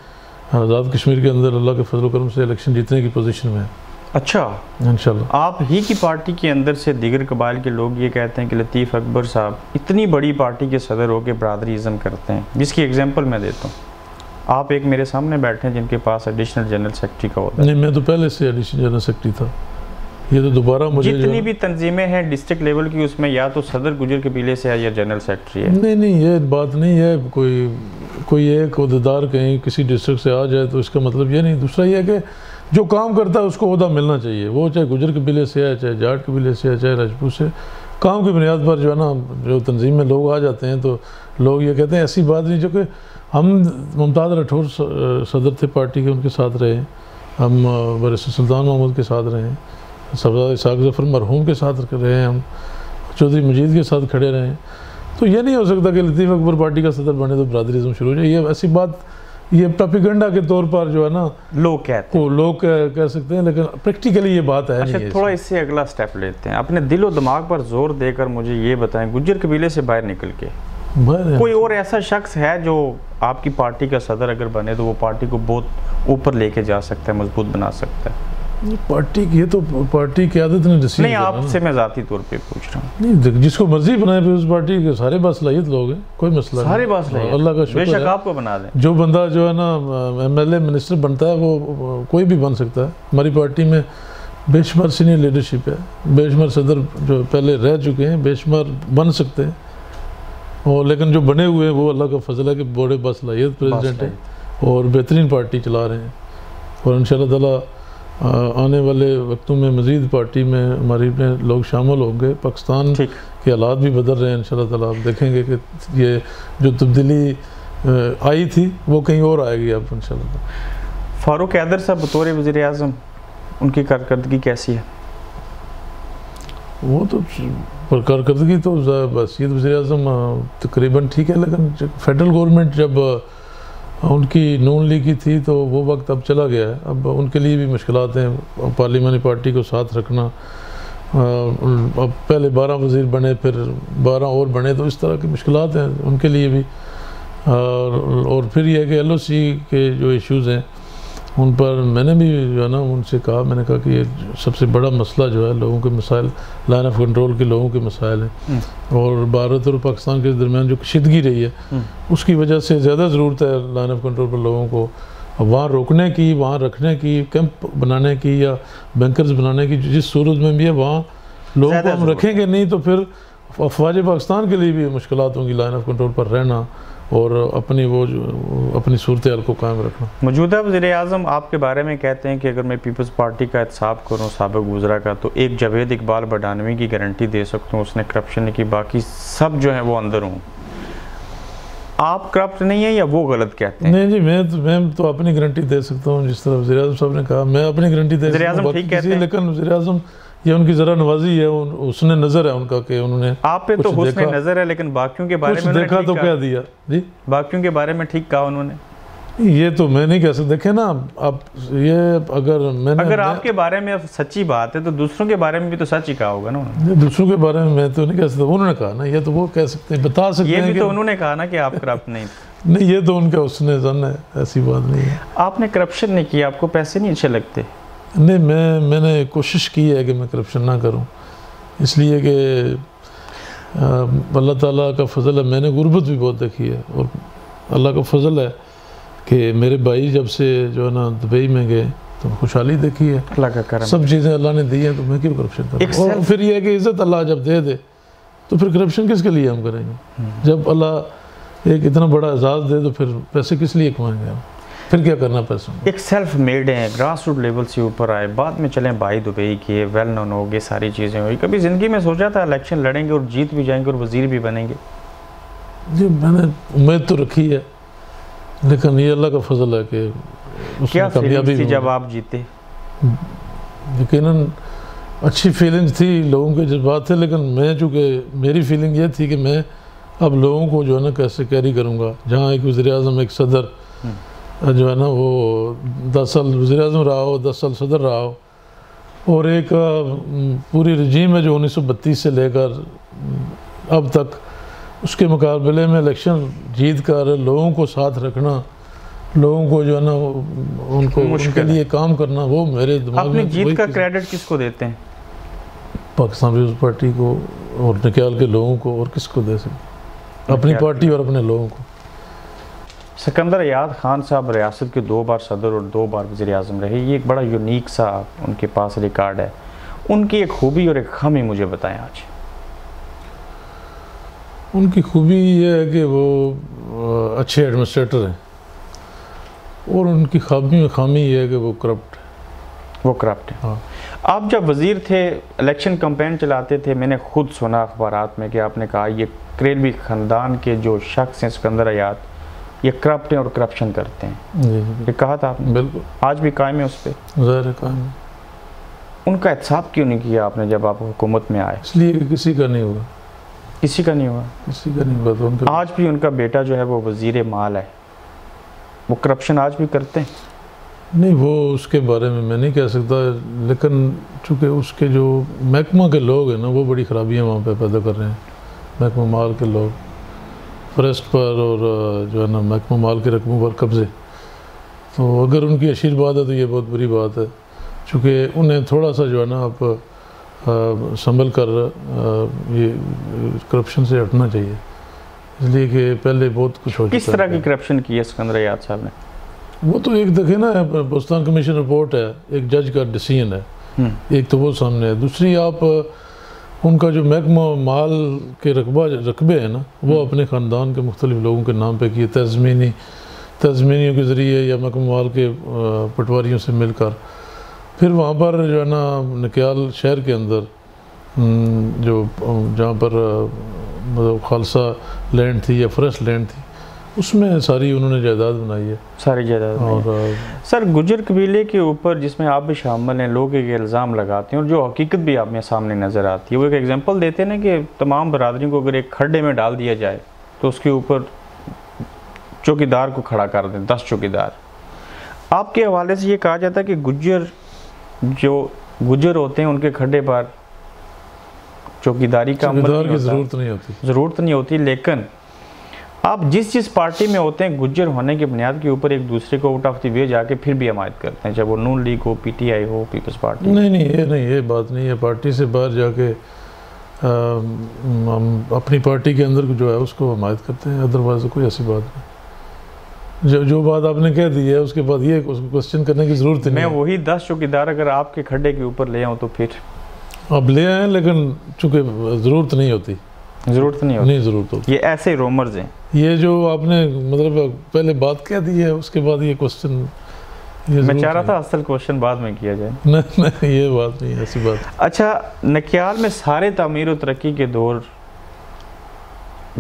Speaker 2: आज़ाद कश्मीर के अंदर अल्लाह के फजल करम से इलेक्शन जीतने की पोजीशन में है।
Speaker 1: अच्छा,
Speaker 2: इंशाल्लाह।
Speaker 1: आप ही की पार्टी के अंदर से दीगर कबाइल के लोग ये कहते हैं कि लतीफ़ अकबर साहब इतनी बड़ी पार्टी के सदर होकर बरादरीज़म करते हैं, जिसकी एग्जांपल मैं देता हूँ। आप एक मेरे सामने बैठे हैं जिनके पास एडिशनल जनरल सेक्रेटरी का होता है।
Speaker 2: नहीं, मैं तो पहले से एडिशनल जनरल सेक्रेटरी था। ये तो दोबारा मुझे
Speaker 1: जितनी भी तंजीमें हैं डिस्ट्रिक्ट लेवल की, उसमें या तो सदर गुजर कबीले से है या जनरल सेक्रेटरी है।
Speaker 2: नहीं, ये बात नहीं है। कोई एक अहदेदार कहीं किसी डिस्ट्रिक्ट से आ जाए तो इसका मतलब ये नहीं। दूसरा ये है कि जो काम करता है उसको ओहदा मिलना चाहिए, वो चाहे गुजर कबीले से है, चाहे जाट कबीले से है, चाहे राजपूत से। काम की बुनियाद पर जो है ना, जो तंजीम में लोग आ जाते हैं तो लोग ये कहते हैं, ऐसी बात नहीं। जो कि हम मुमताज़ राठौर सदर थे पार्टी के, उनके साथ रहे, हम बैरिस्टर सुल्तान महमूद के साथ रहे, सरदार इसाक ज़फ़र मरहूम के साथ रहे हैं, हम चौधरी मजीद के साथ खड़े रहे हैं। तो ये नहीं हो सकता कि लतीफ़ अकबर पार्टी का सदर बने तो बरादरीज़म शुरू हो जाए। ये ऐसी बात, ये प्रोपेगेंडा के तौर पर जो है ना
Speaker 1: लोग कहते हैं,
Speaker 2: लोग कह सकते हैं, लेकिन प्रैक्टिकली ये बात है।
Speaker 1: अच्छा,
Speaker 2: नहीं है।
Speaker 1: थोड़ा इससे अगला स्टेप लेते हैं। अपने दिल और दिमाग पर जोर देकर मुझे ये बताएं, गुज्जर कबीले से बाहर निकल के कोई और ऐसा शख्स है जो आपकी पार्टी का सदर अगर बने तो वो पार्टी को बहुत ऊपर लेके जा सकता है, मजबूत बना सकता है?
Speaker 2: पार्टी की, ये तो पार्टी की आदत ने डिसीजन।
Speaker 1: नहीं, आपसे मैं ज़ाती तौर पे पूछ रहा हूँ।
Speaker 2: नहीं, जिसको मर्जी बनाए फिर उस पार्टी के सारे बासलाहियत लोग हैं, कोई मसला
Speaker 1: सारे
Speaker 2: नहीं।
Speaker 1: बासलाहियत,
Speaker 2: अल्लाह का शुक्र है।
Speaker 1: बेशक आपको बना दें।
Speaker 2: जो बंदा जो है ना MLA मिनिस्टर बनता है वो कोई भी बन सकता है। हमारी पार्टी में बेशुमार सीनियर लीडरशिप है, बेशुमार सदर जो पहले रह चुके हैं, बेशुमार बन सकते हैं। और लेकिन जो बने हुए हैं वो अल्लाह का फजल है कि बड़े बासलाहियत प्रेसिडेंट हैं और बेहतरीन पार्टी चला रहे हैं। और इंशाअल्लाह ताला आने वाले वक्तों में मज़ीद पार्टी में हमारी में लोग शामिल होंगे। पाकिस्तान के हालात भी बदल रहे हैं, इंशाअल्लाह ताला आप देखेंगे कि ये जो तब्दीली आई थी वो कहीं और आएगी अब इंशाअल्लाह।
Speaker 1: फारूक हैदर साहब बतौर वज़ीर आज़म, उनकी कारकर्दगी कैसी है?
Speaker 2: वो तो कारकर्दगी तो बस ये वज़ीर आज़म तकरीबन ठीक है, लेकिन फेडरल गवर्नमेंट जब उनकी नून लीग की थी तो वो वक्त अब चला गया है। अब उनके लिए भी मुश्किलात हैं, पार्लिमानी पार्टी को साथ रखना। अब पहले 12 वज़ीर बने, फिर 12 और बने, तो इस तरह की मुश्किलात हैं उनके लिए भी। और फिर यह है कि LOC के जो इश्यूज़ हैं, उन पर मैंने भी जो है ना उनसे कहा, मैंने कहा कि ये सबसे बड़ा मसला जो है लोगों के मसाइल, लाइन ऑफ कंट्रोल के लोगों के मसाइल हैं, और भारत और पाकिस्तान के दरमियान जो कशीदगी रही है उसकी वजह से ज़्यादा ज़रूरत है लाइन ऑफ कंट्रोल पर लोगों को वहाँ रोकने की, वहाँ रखने की, कैंप बनाने की या बैंकर्स बनाने की। जिस सूरत में भी है वहाँ लोगों को हम रखेंगे नहीं तो फिर अफवाज पाकिस्तान के लिए भी मुश्किलात होंगी लाइन ऑफ कंट्रोल पर रहना और अपनी सूरत हाल को कायम रखना।
Speaker 1: मौजूदा वज़ीर-ए-आज़म आपके बारे में कहते हैं कि अगर मैं पीपल्स पार्टी का एहतसाब करूँ साबिक़ वज़रा का, तो एक जावेद इकबाल बडानवी की गारंटी दे सकता हूँ, उसने करप्शन नहीं की, बाकी सब जो है वो अंदर हूँ। आप करप्ट नहीं है या वो गलत कहते हैं?
Speaker 2: नहीं जी, मैं तो अपनी गारंटी दे सकता हूँ, जिस तरह वज़ीर-ए-आज़म साहब ने कहा मैं अपनी गारंटी दे सकता हूँ, लेकिन वज़ीर-ए-आज़म ये उनकी ज़रा नवाजी है, उसने नज़र है उनका कि उन्होंने
Speaker 1: आप पे तो हुस्न नज़र है, लेकिन बाकियों के बारे में
Speaker 2: देखा तो क्या दिया जी,
Speaker 1: बाकियों के बारे में ठीक कहा उन्होंने,
Speaker 2: ये तो मैं नहीं कह सकता। देखे ना आप, ये अगर
Speaker 1: आपके बारे में सच्ची बात है तो दूसरों के बारे में भी तो सच ही कहा होगा ना।
Speaker 2: दूसरों के बारे में मैं तो नहीं कह सकता, उन्होंने कहा ना, ये तो वो कह सकते हैं, बता सकते हैं,
Speaker 1: ये भी तो उन्होंने कहा ना कि आप करप्ट
Speaker 2: नहीं, ये तो उनका उसने जन है, ऐसी बात नहीं है।
Speaker 1: आपने करप्शन नहीं किया, आपको पैसे नहीं अच्छे लगते?
Speaker 2: नहीं, मैंने कोशिश की है कि मैं करप्शन ना करूं, इसलिए कि अल्लाह ताला का फ़ज़ल है, मैंने गुर्बत भी बहुत देखी है, और अल्लाह का फ़ज़ल है कि मेरे भाई जब से जो है ना दुबई में गए तो खुशहाली देखी है,
Speaker 1: अल्लाह का करम,
Speaker 2: सब चीज़ें अल्लाह ने दी हैं, तो मैं क्यों करप्शन करूँ? और फिर ये है कि इज़्ज़त अल्लाह जब दे दे तो फिर करप्शन किसके लिए हम करेंगे? जब अल्लाह एक इतना बड़ा एजाज़ दे तो फिर पैसे किस लिए कमाएंगे हम? फिर क्या करना पैसों?
Speaker 1: एक सेल्फ मेड है, ग्रास रूट लेवल से ऊपर आए, बाद में चलें भाई दुबई किए, वेल नोन हो गए, सारी चीज़ें हुई। कभी ज़िंदगी में सोचा था इलेक्शन लड़ेंगे और जीत भी जाएंगे और वज़ीर भी बनेंगे?
Speaker 2: जी, मैंने उम्मीद तो रखी है, लेकिन ये अल्लाह का फजल है कि
Speaker 1: क्या कामयाबी थी जब आप जीते?
Speaker 2: यकीनन अच्छी फीलिंग्स थी, लोगों के जज्बात थे, लेकिन मैं चूँकि मेरी फीलिंग ये थी कि मैं अब लोगों को जो है ना कैसे कैरी करूँगा। जहाँ एक वज़ीर-ए-आज़म, एक सदर जो है ना वो 10 साल वज़ीर-ए-आज़म रहा हो, 10 साल सदर रहा हो, और एक पूरी रजीम है जो 1932 से लेकर अब तक, उसके मुकाबले में इलेक्शन जीत कर लोगों को साथ रखना, लोगों को जो है ना उनके लिए काम करना, वो मेरे दिमाग में।
Speaker 1: जीत का क्रेडिट किसको देते हैं?
Speaker 2: पाकिस्तान पीपल्स पार्टी को और निकाल के लोगों को, और किसको दे सकते? अपनी पार्टी और अपने लोगों को।
Speaker 1: सिकंदर अयाद खान साहब रियासत के 2 बार सदर और 2 बार वज़ीर-ए-आज़म रहे, ये एक बड़ा यूनिक सा उनके पास रिकॉर्ड है। उनकी एक खूबी और एक खामी मुझे बताएं आज।
Speaker 2: उनकी खूबी ये है कि वो अच्छे एडमिनिस्ट्रेटर हैं, और उनकी खामी ये है कि वो करप्ट
Speaker 1: है। हाँ। आप जब वज़ीर थे, इलेक्शन कैंपेन चलाते थे, मैंने खुद सुना अखबारात में कि आपने कहा ये करेलवी ख़ानदान के जो शख्स हैं सिकंदर अयाद, ये करप्ट हैं और करप्शन करते हैं। ये कहा था आपने?
Speaker 2: बिल्कुल।
Speaker 1: आज भी कायम है उस पर?
Speaker 2: ज़ाहिर कायम है।
Speaker 1: उनका एहतसाब क्यों नहीं किया आपने जब आप हुकूमत में आए?
Speaker 2: इसलिए कि किसी का नहीं होगा।
Speaker 1: किसी का नहीं हुआ?
Speaker 2: किसी का नहीं हुआ। तो
Speaker 1: आज भी उनका बेटा जो है वो वज़ीर माल है, वो करप्शन आज भी करते हैं?
Speaker 2: नहीं, वो उसके बारे में मैं नहीं कह सकता, लेकिन चूँकि उसके जो महकमा के लोग हैं ना, वो बड़ी ख़राबियाँ वहाँ पे पैदा कर रहे हैं। महकमा माल के लोग फॉरेस्ट पर और जो है ना महकमा माल के रकमों पर कब्ज़े, तो अगर उनकी आशीर्वाद है तो ये बहुत बुरी बात है, चूँकि उन्हें थोड़ा सा जो है ना आप संभल कर ये करप्शन से हटना चाहिए, इसलिए कि पहले बहुत कुछ हो चुका है।
Speaker 1: किस तरह की करप्शन की है सिकंदर अयाद साहब ने?
Speaker 2: वो तो एक देखे ना, पाकिस्तान कमीशन रिपोर्ट है, एक जज का डिसीजन है, एक तो वो सामने है, दूसरी आप उनका जो महकमा माल के रकबे हैं ना, वो अपने ख़ानदान के मुख्तलिफ लोगों के नाम पे किए, तज़मीनियों के ज़रिए या महकमा माल के पटवारियों से मिलकर। फिर वहाँ पर जो है ना नकियाल शहर के अंदर जो जहाँ पर मतलब खालसा लैंड थी या फॉरेस्ट लैंड थी, उसमें सारी उन्होंने जायदाद बनाई है,
Speaker 1: सारी जायदाद। और सर गुजर कबीले के ऊपर, जिसमें आप भी शामिल हैं, लोग एक इल्ज़ाम लगाते हैं और जो हकीकत भी आप में सामने नज़र आती है, वो एक एग्जांपल देते हैं ना कि तमाम बरादरी को अगर एक खड्डे में डाल दिया जाए तो उसके ऊपर चौकीदार को खड़ा कर दें, 10 चौकीदार। आपके हवाले से ये कहा जाता है कि गुजर होते हैं उनके खड्डे पर चौकीदारी का
Speaker 2: ज़रूरत नहीं होती,
Speaker 1: लेकिन आप जिस पार्टी में होते हैं गुज्जर होने की बुनियाद के ऊपर एक दूसरे को आउट ऑफ द वे जाके फिर भी हमायत करते हैं, चाहे वो नून लीग हो, पीटीआई हो, पीपल्स पार्टी।
Speaker 2: नहीं, ये बात नहीं है। पार्टी से बाहर जाके हम अपनी पार्टी के अंदर जो है उसको हमायत करते हैं, अदरवाइज कोई ऐसी बात नहीं। जो बात आपने कह दी है उसके बाद ये क्वेश्चन करने की ज़रूरत नहीं।
Speaker 1: मैं वही 10 चौकीदार अगर आपके खड्डे के ऊपर ले आऊँ तो फिर
Speaker 2: अब ले आए, लेकिन चूँकि ज़रूरत नहीं होती, ज़रूरत होती।
Speaker 1: ये ऐसे रोमर्स हैं।
Speaker 2: ये जो आपने मतलब पहले बात कह दी है उसके बाद ये क्वेश्चन,
Speaker 1: मैं चाह रहा था असल क्वेश्चन बाद में किया जाए।
Speaker 2: नहीं, ये बात नहीं, ऐसी बात।
Speaker 1: अच्छा, नकियाल में सारे तामीर और तरक्की के दौर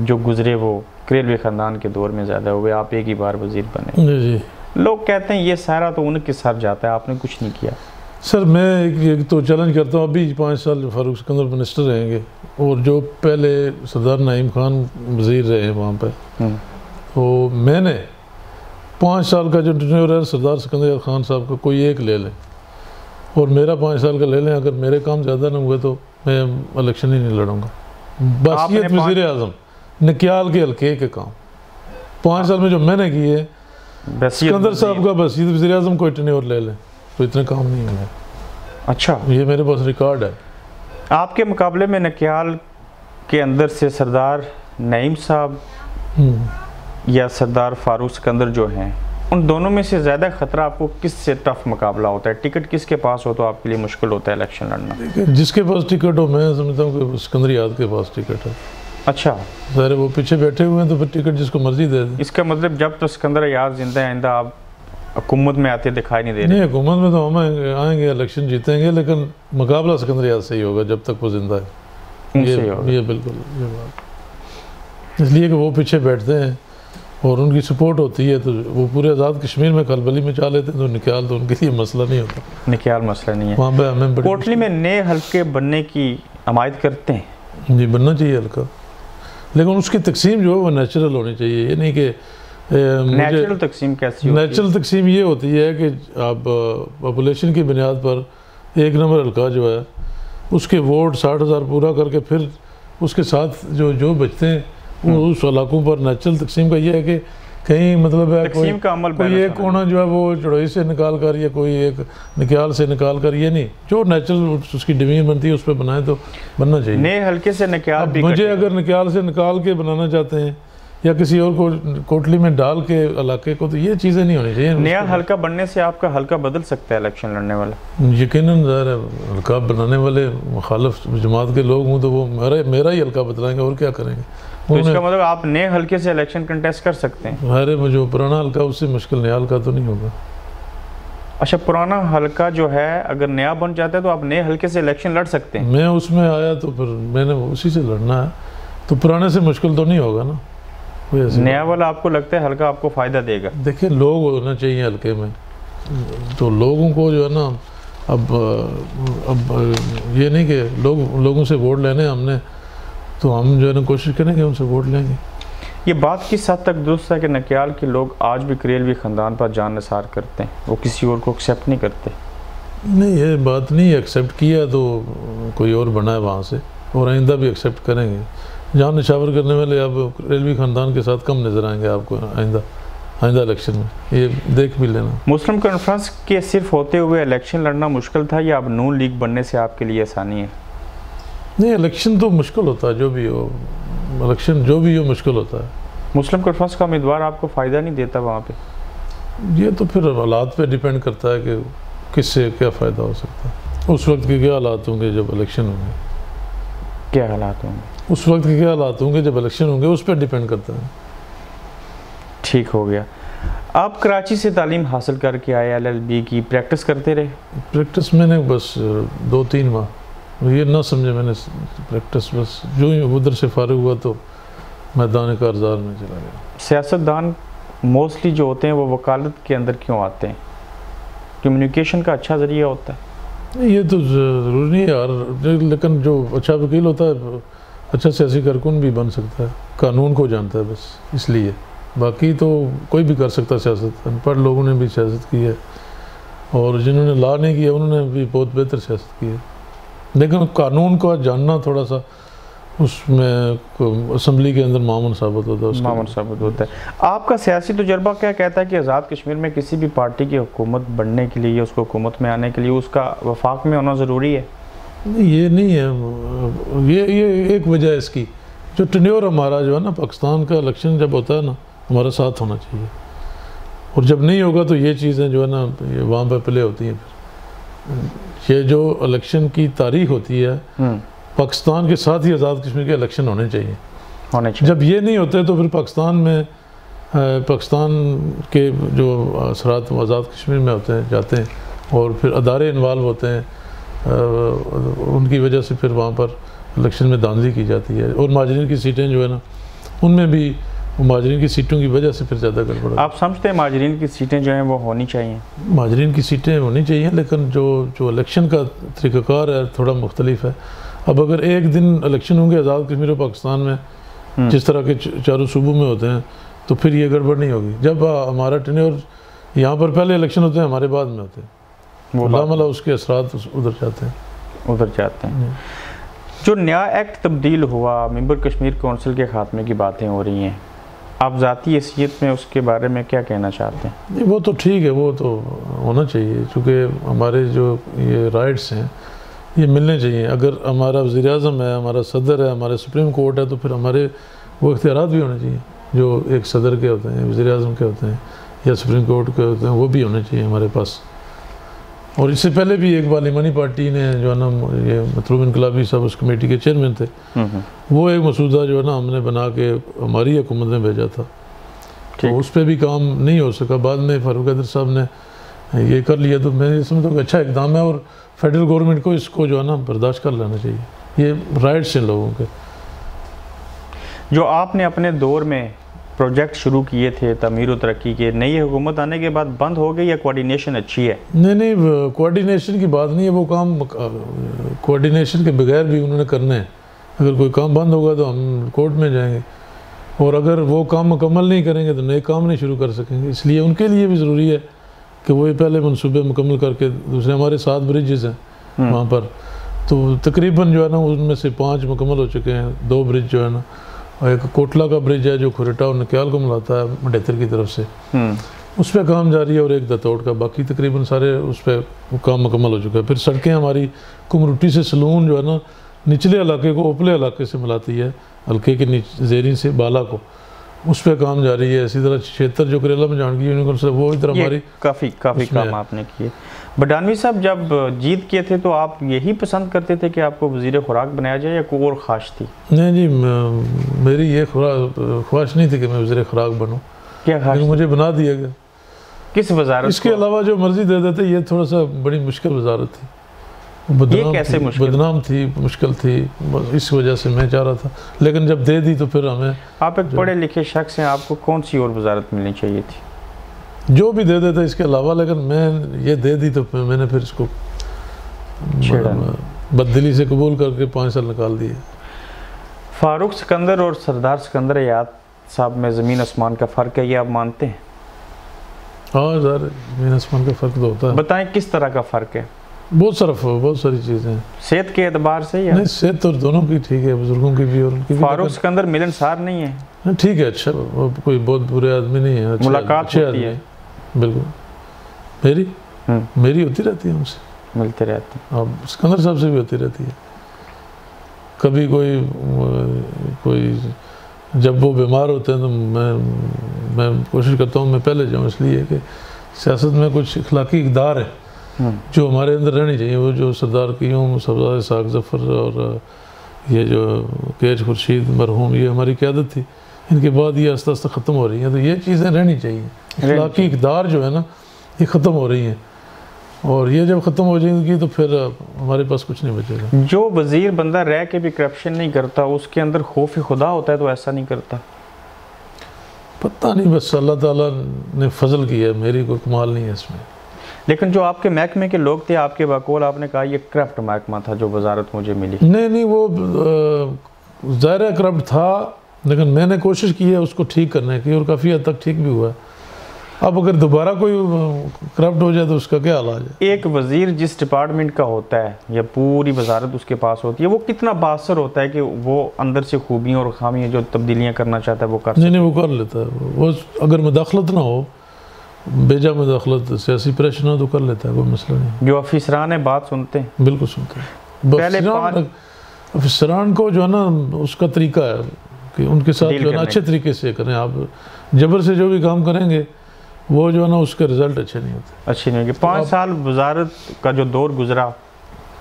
Speaker 1: जो गुजरे वो करेलवी ख़ानदान के दौर में ज़्यादा हुए, आप एक ही बार वज़ीर बने।
Speaker 2: जी।
Speaker 1: लोग कहते हैं ये सारा तो उनके सर जाता है, आपने कुछ नहीं किया।
Speaker 2: सर मैं एक तो चैलेंज करता हूँ, अभी 5 साल फारूक सिकंदर मिनिस्टर रहेंगे और जो पहले सरदार नईम खान वज़ीर रहे हैं वहाँ पे, तो मैंने 5 साल का जो टेन्योर है सरदार सिकंदर खान साहब का कोई एक ले लें और मेरा 5 साल का ले लें, अगर मेरे काम ज़्यादा नहीं हुए तो मैं इलेक्शन ही नहीं लड़ूंगा। बसीयत वज़ीर आज़म नकियाल के हल्के के काम 5 साल में जो मैंने किए, सिकंदर साहब का बसीयत वज़ीर आज़म कोई टेन्योर ले लें तो इतने काम नहीं होंगे।
Speaker 1: अच्छा,
Speaker 2: ये मेरे पास रिकॉर्ड है।
Speaker 1: आपके मुकाबले में नकियाल के अंदर से सरदार नईम साहब या सरदार फारूक सिकंदर जो हैं, उन दोनों में से ज़्यादा ख़तरा आपको किस से टफ मुकाबला होता है? टिकट किसके पास हो तो आपके लिए मुश्किल होता है इलेक्शन लड़ना?
Speaker 2: जिसके पास टिकट हो, मैं समझता हूँ कि सिकंदर याद के पास टिकट है।
Speaker 1: अच्छा,
Speaker 2: सारे वो पीछे बैठे हुए हैं तो फिर टिकट जिसको मर्जी दे दे।
Speaker 1: इसका मतलब जब तो सिकंदर याद जिंदा है, आइंदा आप हुकूमत में आते दिखाई नहीं दे रहे?
Speaker 2: नहीं, हुकूमत में तो हम आएंगे, इलेक्शन जीतेंगे, लेकिन मुकाबला सिकंदर याद से ही होगा जब तक वो जिंदा है। ये बिल्कुल ये बात, इसलिए कि वो पीछे बैठते हैं और उनकी सपोर्ट होती है तो वो पूरे आज़ाद कश्मीर में खलबली में चाह लेते हैं, तो निकाल तो उनके लिए मसला नहीं होता।
Speaker 1: निकाल मसला नहीं है।
Speaker 2: वहाँ पर हमें
Speaker 1: कोटली में नए हल्के बनने की हमायत करते हैं?
Speaker 2: जी, बनना चाहिए हल्का, लेकिन उसकी तकसीम जो है वो नेचुरल होनी चाहिए। ये नहीं कि
Speaker 1: नेचुरल तकसीम कैसी होती है?
Speaker 2: नेचुरल तकसीम ये होती है कि आप पॉपुलेशन की बुनियाद पर 1 नंबर हल्का जो है उसके वोट 60,000 पूरा करके फिर उसके साथ जो बचते हैं वो उस इलाकों पर नेचुरल तकसीम का ये है कि कहीं मतलब है
Speaker 1: तकसीम का अमल
Speaker 2: कोई एक कोना जो है वो चढ़ोई से निकाल कर या कोई एक निकाल से निकाल कर, ये नहीं, जो नेचुरल उसकी डिवीजन बनती है उस पर बनाए तो बनना चाहिए।
Speaker 1: नए हल्के से निकाल भी
Speaker 2: मुझे अगर निकाल से निकाल के बनाना चाहते हैं या किसी और को कोटली में डाल के इलाके को, तो ये चीज़ें नहीं होनी चाहिए।
Speaker 1: नया हल्का बनने से आपका हल्का बदल सकता है इलेक्शन लड़ने वाला?
Speaker 2: यकीनन ज़ाहिर है, हल्का बनाने वाले मुखालिफ जमात के लोग हों तो वो मेरा ही हल्का बदलाएंगे और क्या करेंगे।
Speaker 1: तो इसका मतलब आप नए हल्के से इलेक्शन कंटेस्ट कर सकते हैं?
Speaker 2: अरे जो पुराना हल्का उससे मुश्किल नया हल्का तो नहीं होगा।
Speaker 1: अच्छा, पुराना हल्का जो है अगर नया बन जाता है तो आप नए हल्के से इलेक्शन लड़ सकते हैं?
Speaker 2: मैं उसमें आया तो फिर मैंने उसी से लड़ना है, तो पुराने से मुश्किल तो नहीं होगा ना।
Speaker 1: नया वाला आपको लगता है हल्का आपको फ़ायदा देगा?
Speaker 2: देखिए, लोग होना चाहिए हल्के में, तो लोगों को जो है ना अब ये नहीं कि लोगों से वोट लेने हमने, तो हम जो है ना कोशिश करेंगे उनसे वोट लेंगे।
Speaker 1: ये बात किस हद तक दुरुस्त है कि नकियाल के लोग आज भी करेलवी ख़ानदान पर जान निसार करते हैं, वो किसी और को एक्सेप्ट नहीं करते?
Speaker 2: नहीं, ये बात नहीं, एक्सेप्ट किया तो कोई और बना है वहाँ से, और आइंदा भी एक्सेप्ट करेंगे। जान निशावर करने वाले अब करेलवी ख़ानदान के साथ कम नज़र आएंगे आपको आइंदा इलेक्शन में, ये देख भी लेना।
Speaker 1: मुस्लिम कॉन्फ्रेंस के सिर्फ होते हुए इलेक्शन लड़ना मुश्किल था या अब नून लीग बनने से आपके लिए आसानी है?
Speaker 2: नहीं, इलेक्शन तो मुश्किल होता है, जो भी हो इलेक्शन जो भी हो मुश्किल होता है।
Speaker 1: मुस्लिम कॉन्फ्रेंस का उम्मीदवार आपको फ़ायदा नहीं देता वहाँ पे?
Speaker 2: ये तो फिर हालात पे डिपेंड करता है कि किससे क्या फ़ायदा हो सकता है, उस वक्त के क्या हालात होंगे जब इलेक्शन होंगे।
Speaker 1: क्या हालात होंगे?
Speaker 2: उस वक्त के क्या हालात होंगे जब इलेक्शन होंगे, उस पर डिपेंड करता है।
Speaker 1: ठीक हो गया। आप कराची से तालीम हासिल करके आए, LLB की प्रैक्टिस करते रहे?
Speaker 2: प्रैक्टिस मैंने बस 2-3 माह, ये ना समझे मैंने प्रैक्टिस, बस जो ही उधर से फारिग हुआ तो मैदान कारज़ार में चला गया।
Speaker 1: सियासतदान मोस्टली जो होते हैं वो वकालत के अंदर क्यों आते हैं? कम्युनिकेशन का अच्छा ज़रिया होता है?
Speaker 2: ये तो ज़रूरी नहीं है यार, लेकिन जो अच्छा वकील होता है अच्छा सियासी कारकुन भी बन सकता है, कानून को जानता है बस, इसलिए। बाकी तो कोई भी कर सकता है सियासत, अनपढ़ लोगों ने भी सियासत की है और जिन्होंने लॉ नहीं किया उन्होंने भी बहुत बेहतर सियासत की है, लेकिन कानून को जानना थोड़ा सा उसमें असम्बली के अंदर मामून साबित होता है,
Speaker 1: मामून साबित होता है। आपका सियासी तजुर्बा क्या कहता है कि आज़ाद कश्मीर में किसी भी पार्टी की हुकूमत बनने के लिए या उसको हुकूमत में आने के लिए उसका वफाक में होना ज़रूरी है?
Speaker 2: नहीं, ये नहीं है। ये एक वजह है इसकी, जो टेन्योर हमारा जो है ना, पाकिस्तान का इलेक्शन जब होता है ना, हमारा साथ होना चाहिए, और जब नहीं होगा तो ये चीज़ें जो है ना, ये वहाँ पर प्ले होती हैं। फिर ये जो इलेक्शन की तारीख होती है, पाकिस्तान के साथ ही आज़ाद कश्मीर के इलेक्शन होने चाहिए। जब ये नहीं होते तो फिर पाकिस्तान में पाकिस्तान के जो असरात आज़ाद कश्मीर में होते हैं, जाते हैं, और फिर अदारे इन्वॉल्व होते हैं, उनकी वजह से फिर वहाँ पर इलेक्शन में धांधली की जाती है, और माजरीन की सीटें जो है ना, उनमें भी माजरीन की सीटों की वजह से फिर ज़्यादा गड़बड़।
Speaker 1: आप समझते हैं माजरीन की सीटें जो हैं वो होनी चाहिए? माजरीन
Speaker 2: की सीटें होनी चाहिए, लेकिन जो इलेक्शन का तरीक़ाकार है थोड़ा मुख्तलिफ है। अब अगर एक दिन इलेक्शन होंगे आज़ाद कश्मीर और पाकिस्तान में, जिस तरह के चारों सूबों में होते हैं, तो फिर ये गड़बड़ नहीं होगी। जब हमारा टेन्योर यहाँ पर पहले इलेक्शन होते हैं, हमारे बाद में होते हैं, वो लामला उसके असरात उधर जाते हैं।
Speaker 1: जो नया एक्ट तब्दील हुआ, मेंबर कश्मीर कौंसिल के खात्मे की बातें हो रही हैं, आप ज़ाती हैसियत में उसके बारे में क्या कहना चाहते हैं?
Speaker 2: नहीं, वो तो ठीक है, वो तो होना चाहिए, क्योंकि हमारे जो ये राइट्स हैं ये मिलने चाहिए। अगर हमारा वज़ीर-ए-आज़म है, हमारा सदर है, हमारे सुप्रीम कोर्ट है, तो फिर हमारे वो इख्तियारात भी होने चाहिए जो एक सदर के होते हैं, वज़ीर-ए-आज़म के होते हैं, या सुप्रीम कोर्ट के होते हैं, वो भी होने चाहिए हमारे पास। और इससे पहले भी एक पार्लिमानी पार्टी ने जो है ना, ये मतलूब इनकलाबी साहब उस कमेटी के चेयरमैन थे, वो एक मसूदा जो है ना हमने बना के हमारी हुकूमत में भेजा था, तो उस पर भी काम नहीं हो सका। बाद में फारूक हैदर साहब ने ये कर लिया, तो मैं समझता हूँ कि अच्छा इकदाम है, और फेडरल गवर्नमेंट को इसको जो है ना बर्दाश्त कर लेना चाहिए। ये राइट्स हैं लोगों के।
Speaker 1: जो आपने अपने दौर में प्रोजेक्ट शुरू किए थे तमीर व तरक्की के, नई हुकूमत आने के बाद बंद हो गई या कोऑर्डिनेशन अच्छी है?
Speaker 2: नहीं, कोऑर्डिनेशन की बात नहीं है, वो काम कोऑर्डिनेशन के बगैर भी उन्होंने करने हैं। अगर कोई काम बंद होगा तो हम कोर्ट में जाएंगे, और अगर वो काम मुकम्मल नहीं करेंगे तो नए काम नहीं शुरू कर सकेंगे। इसलिए उनके लिए भी ज़रूरी है कि वो पहले मनसूबे मुकम्मल करके, दूसरे हमारे 7 ब्रिजेज़ हैं वहाँ पर, तो तकरीबन जो है ना उनमें से 5 मुकम्मल हो चुके हैं। 2 ब्रिज जो है ना, और एक कोटला का ब्रिज है जो खुरेटा और नक्याल को मिलाता है मंडेतर की तरफ से, उस पर काम जारी है, और एक दतौड़ का, बाकी तकरीबन सारे उस पर काम मुकम्मल हो चुका है। फिर सड़कें हमारी कुमरुटी से सलून जो है ना, निचले इलाके को उपले इलाके से मिलाती है, हल्के के ज़ेरी से बाला को, उस पर काम जारी है। इसी तरह क्षेत्र जो करेला में जानकी यूनिवर्सिटी से, वो इधर हमारी
Speaker 1: काफ़ी काम आपने किए। बडानवी साहब जब जीत किए थे तो आप यही पसंद करते थे कि आपको वज़ीर खुराक बनाया जाए, या कोई और ख्वाहिश थी?
Speaker 2: नहीं जी, मेरी ये ख्वाहिश नहीं थी कि मैं वज़ीर खुराक बनूँ।
Speaker 1: क्या ख्वाहिश?
Speaker 2: मुझे बना दिया गया।
Speaker 1: किस वज़ारत?
Speaker 2: इसके अलावा जो मर्जी दे देते, ये थोड़ा सा बड़ी मुश्किल वज़ारत थी, बदनाम थी, मुश्किल थी, इस वजह से मैं चाह रहा था, लेकिन जब दे दी तो फिर हमें।
Speaker 1: आप एक पढ़े लिखे शख्स हैं, आपको कौन सी और वज़ारत मिलनी चाहिए थी?
Speaker 2: जो भी दे देता इसके अलावा, लेकिन मैं ये दे दी तो मैंने फिर इसको बददिली से कबूल करके 5 साल निकाल दिए।
Speaker 1: फारूक सिकंदर और सरदार सिकंदर याद साहब में ज़मीन आसमान का फ़र्क है, ये आप मानते हैं?
Speaker 2: हाँ सर, ज़मीन आसमान का फ़र्क तो होता है।
Speaker 1: बताएं किस तरह का फ़र्क है?
Speaker 2: बहुत सारी चीज़ें।
Speaker 1: सेहत के एतबार से या?
Speaker 2: नहीं, सेहत तो दोनों की ठीक है, बुजुर्गों की भी और उनकी भी।
Speaker 1: फारूक सिकंदर मिलनसार नहीं है?
Speaker 2: ठीक है, अच्छा, वो कोई बहुत बुरे आदमी नहीं है,
Speaker 1: मुलाकात होती है?
Speaker 2: बिल्कुल, मेरी होती रहती है, उनसे
Speaker 1: मिलते रहते हैं।
Speaker 2: अब सिकंदर साहब से भी होती रहती है। कभी कोई जब वो बीमार होते हैं तो मैं कोशिश करता हूँ मैं पहले जाऊँ, इसलिए कि सियासत में कुछ इखलाकी इक़दार है जो हमारे अंदर रहनी चाहिए। वो जो सरदार क़यूम, सरदार इसाक ज़फ़र और ये जो केच खुर्शीद मरहूम, ये हमारी क़यादत थी, इनके बाद ये आस्ता आस्ता ख़त्म हो रही हैं, तो ये चीज़ें रहनी चाहिए। इखलाकी इक़दार जो है ना, ये ख़त्म हो रही हैं, और ये जब ख़त्म हो जाएंगी तो फिर हमारे पास कुछ नहीं बचेगा।
Speaker 1: जो वज़ीर बंदा रह के भी करप्शन नहीं करता, उसके अंदर खौफ खुदा होता है तो ऐसा नहीं करता?
Speaker 2: पता नहीं, बस अल्लाह ताला ने फजल किया है, मेरी कोई कमाल नहीं है इसमें।
Speaker 1: लेकिन जो आपके महकमे के लोग थे, आपके बकौल आपने कहा ये करप्ट महकमा था जो वजारत मुझे मिली।
Speaker 2: नहीं, वो ज़ाहिर करप्ट था, लेकिन मैंने कोशिश की है उसको ठीक करने की, और काफ़ी हद तक ठीक भी हुआ। अब अगर दोबारा कोई करप्ट हो जाए तो उसका क्या इलाज है?
Speaker 1: एक वजीर जिस डिपार्टमेंट का होता है या पूरी वजारत उसके पास होती है, वो कितना बासर होता है कि वो अंदर से खूबियाँ और खामियाँ जो तब्दीलियाँ करना चाहता है वो कर
Speaker 2: नहीं, वो कर लेता है। वो अगर मुदाखलत ना हो, बेजा मुदाखलत, सियासी प्रेशर ना, तो कर लेता है, कोई मसला नहीं।
Speaker 1: जो अफसरान है बात सुनते हैं,
Speaker 2: बिल्कुल सुनते हैं।
Speaker 1: पहले
Speaker 2: अफसरान को जो है ना उसका तरीका है कि उनके साथ जो है ना अच्छे तरीके से करें। आप जबर से जो भी काम करेंगे वो जो है ना उसके रिजल्ट अच्छे नहीं होते,
Speaker 1: अच्छी नहीं होगी। 5 साल वजारत का जो दौर गुजरा,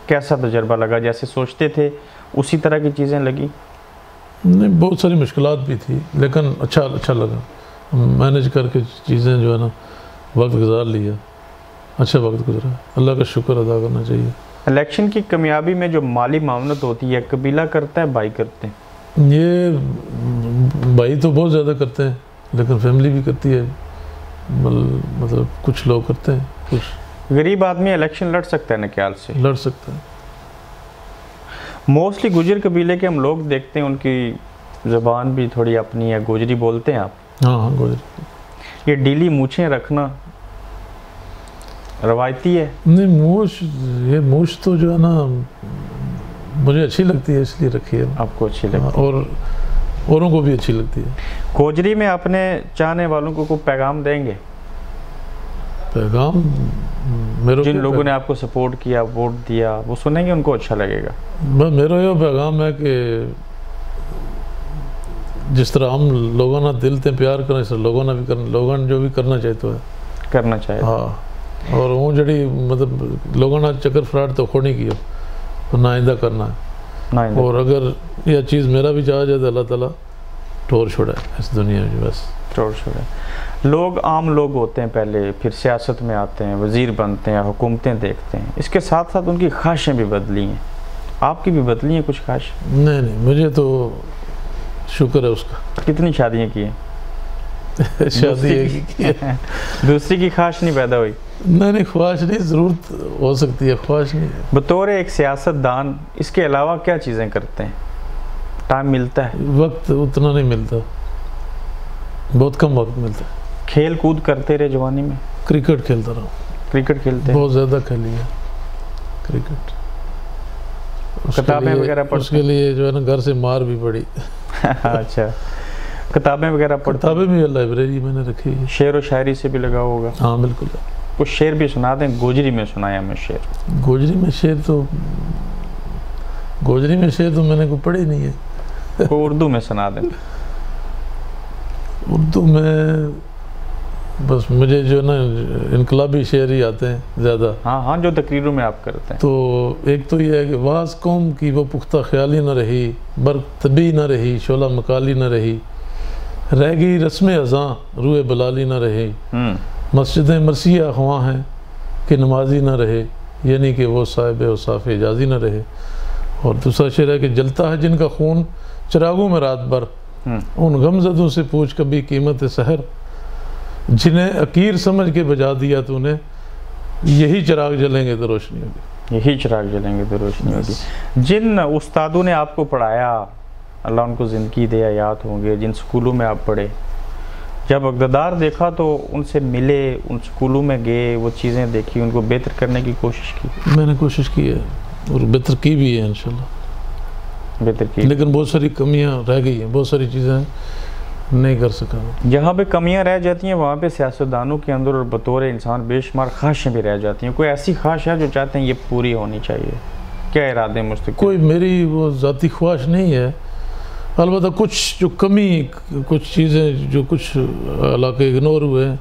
Speaker 1: कैसा तजर्बा लगा? जैसे सोचते थे उसी तरह की चीज़ें लगी?
Speaker 2: नहीं, बहुत सारी मुश्किलात भी थी, लेकिन अच्छा लगा। मैनेज करके चीज़ें जो है ना वक्त गुजार लिया, अच्छा वक्त गुजरा, अल्लाह का शुक्र अदा करना चाहिए।
Speaker 1: इलेक्शन की कामयाबी में जो माली मामलत होती है, कबीला करता है, भाई करते हैं?
Speaker 2: ये भाई तो बहुत ज़्यादा करते हैं, लेकिन फैमिली भी करती है, मतलब कुछ लोग करते हैं। कुछ
Speaker 1: गरीब आदमी इलेक्शन लड़ सकता है ना, ख्याल से
Speaker 2: लड़ सकता है।
Speaker 1: मोस्टली गुजर कबीले के हम लोग देखते हैं, उनकी ज़बान भी थोड़ी अपनी है, गोजरी बोलते हैं आप?
Speaker 2: हाँ, गोजरी।
Speaker 1: ये डीली मूछें रखना रवायती है?
Speaker 2: नहीं, ये मूछ तो जो है ना मुझे अच्छी लगती है, इसलिए रखी है।
Speaker 1: आपको अच्छी लगती है?
Speaker 2: और औरों को भी अच्छी लगती है।
Speaker 1: गोजरी में अपने चाहने वालों को कोई पैगाम देंगे?
Speaker 2: पैगाम मेरे
Speaker 1: जिन लोगों ने आपको सपोर्ट किया, वोट दिया, वो सुनेंगे, उनको अच्छा लगेगा?
Speaker 2: बस मेरा ये पैगाम है कि जिस तरह हम लोगों ना दिल से प्यार करें, इस लोगों ने भी करना, लोगों ने जो भी करना चाहिए तो है
Speaker 1: करना चाहिए।
Speaker 2: हाँ, और वो जड़ी मतलब लोगों ने चक्कर फ्राड तो खोनी की तो नाइंदा करना है। और अगर यह चीज़ मेरा भी चाह जाए तो अल्लाह ताला टोर छोड़ा है इस दुनिया में, बस
Speaker 1: टोर छोड़ा है। लोग आम लोग होते हैं, पहले फिर सियासत में आते हैं, वज़ीर बनते हैं, हुकूमतें देखते हैं, इसके साथ साथ उनकी ख्वाहिशें भी बदली हैं। आपकी भी बदली हैं कुछ ख्वाहिश?
Speaker 2: नहीं, मुझे तो शुक्र है उसका।
Speaker 1: कितनी शादियाँ की हैं?
Speaker 2: शादी की है।
Speaker 1: दूसरी की ख्वाहिश नहीं पैदा हुई?
Speaker 2: नहीं, ख्वाहिश नहीं, ज़रूरत हो सकती है, ख्वाहिश नहीं है।
Speaker 1: बतौर एक सियासतदान इसके अलावा क्या चीज़ें करते हैं? टाइम मिलता है?
Speaker 2: वक्त उतना नहीं मिलता, बहुत कम वक्त मिलता है।
Speaker 1: खेल कूद करते रहे जवानी में?
Speaker 2: क्रिकेट खेलता रहा।
Speaker 1: क्रिकेट खेलते?
Speaker 2: बहुत ज़्यादा खेली है क्रिकेट।
Speaker 1: किताबें वगैरह पढ़ते?
Speaker 2: उसके लिए जो है ना घर से मार भी पड़ी।
Speaker 1: अच्छा, किताबें वगैरह पढ़ते?
Speaker 2: किताबें भी लाइब्रेरी मैंने रखी है।
Speaker 1: शेर व शायरी से भी लगा होगा?
Speaker 2: हाँ, बिल्कुल।
Speaker 1: कुछ शेर भी सुना दें, गोजरी में सुनाया हमें शेर।
Speaker 2: गोजरी में शेर तो मैंने कोई पढ़ी नहीं है।
Speaker 1: कोई उर्दू में सुना दें?
Speaker 2: उर्दू में बस मुझे जो ना इनकलाबी शेर ही आते हैं ज़्यादा।
Speaker 1: हाँ, जो तकरीरों में आप करते हैं।
Speaker 2: तो एक तो ये है कि वास कौम की वो पुख्ता ख्याली न रही, बरतबी न रही, शोला मकाली न रही, रह गई रस्म अज़ां रूए बलाली न रही, मस्जिद मरसिया ख्वां हैं कि नमाजी न रहे, यानी कि वो साहिब औसाफ एजाजी न रहे। और दूसरा शेर है कि जलता है जिनका खून चिरागों में रात भर, उन गमजदों से पूछ कभी कीमत सहर, जिन्हें अकीर समझ के बजा दिया तूने, यही चिराग जलेंगे तो रोशनी होगी।
Speaker 1: यही चिराग जलेंगे तो रोशनी होगी। जिन उस्तादों ने आपको पढ़ाया, अल्लाह उनको ज़िंदगी दे, याद होंगे, जिन स्कूलों में आप पढ़े, जब इक़्तिदार देखा तो उनसे मिले, उन स्कूलों में गए, वो चीज़ें देखी, उनको बेहतर करने की कोशिश की?
Speaker 2: मैंने कोशिश की है और बेहतर की भी है इंशाल्लाह,
Speaker 1: बेहतर की।
Speaker 2: लेकिन बहुत सारी कमियां रह गई हैं, बहुत सारी चीज़ें नहीं कर सका।
Speaker 1: जहाँ पे कमियां रह जाती हैं वहाँ पे सियासतदानों के अंदर और बतौर इंसान बेशुमार ख्वाहिशें भी रह जाती हैं। कोई ऐसी ख्वाहिश है जो चाहते हैं ये पूरी होनी चाहिए? क्या इरादे मुस्तक़बिल?
Speaker 2: कोई मेरी वो ज़ाती ख्वाहिश नहीं है, अलबत्ता कुछ जो कमी, कुछ चीज़ें जो कुछ इलाके इग्नोर हुए हैं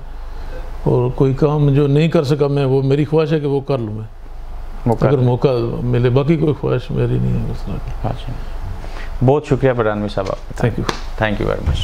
Speaker 2: और कोई काम जो नहीं कर सका मैं, वो मेरी ख्वाहिश है कि वो कर लूँ मैं, अगर मौका मिले। बाकी कोई ख्वाहिश मेरी नहीं है उस तरह की।
Speaker 1: अच्छा, बहुत शुक्रिया बरानवी साहब।
Speaker 2: Thank you
Speaker 1: very much.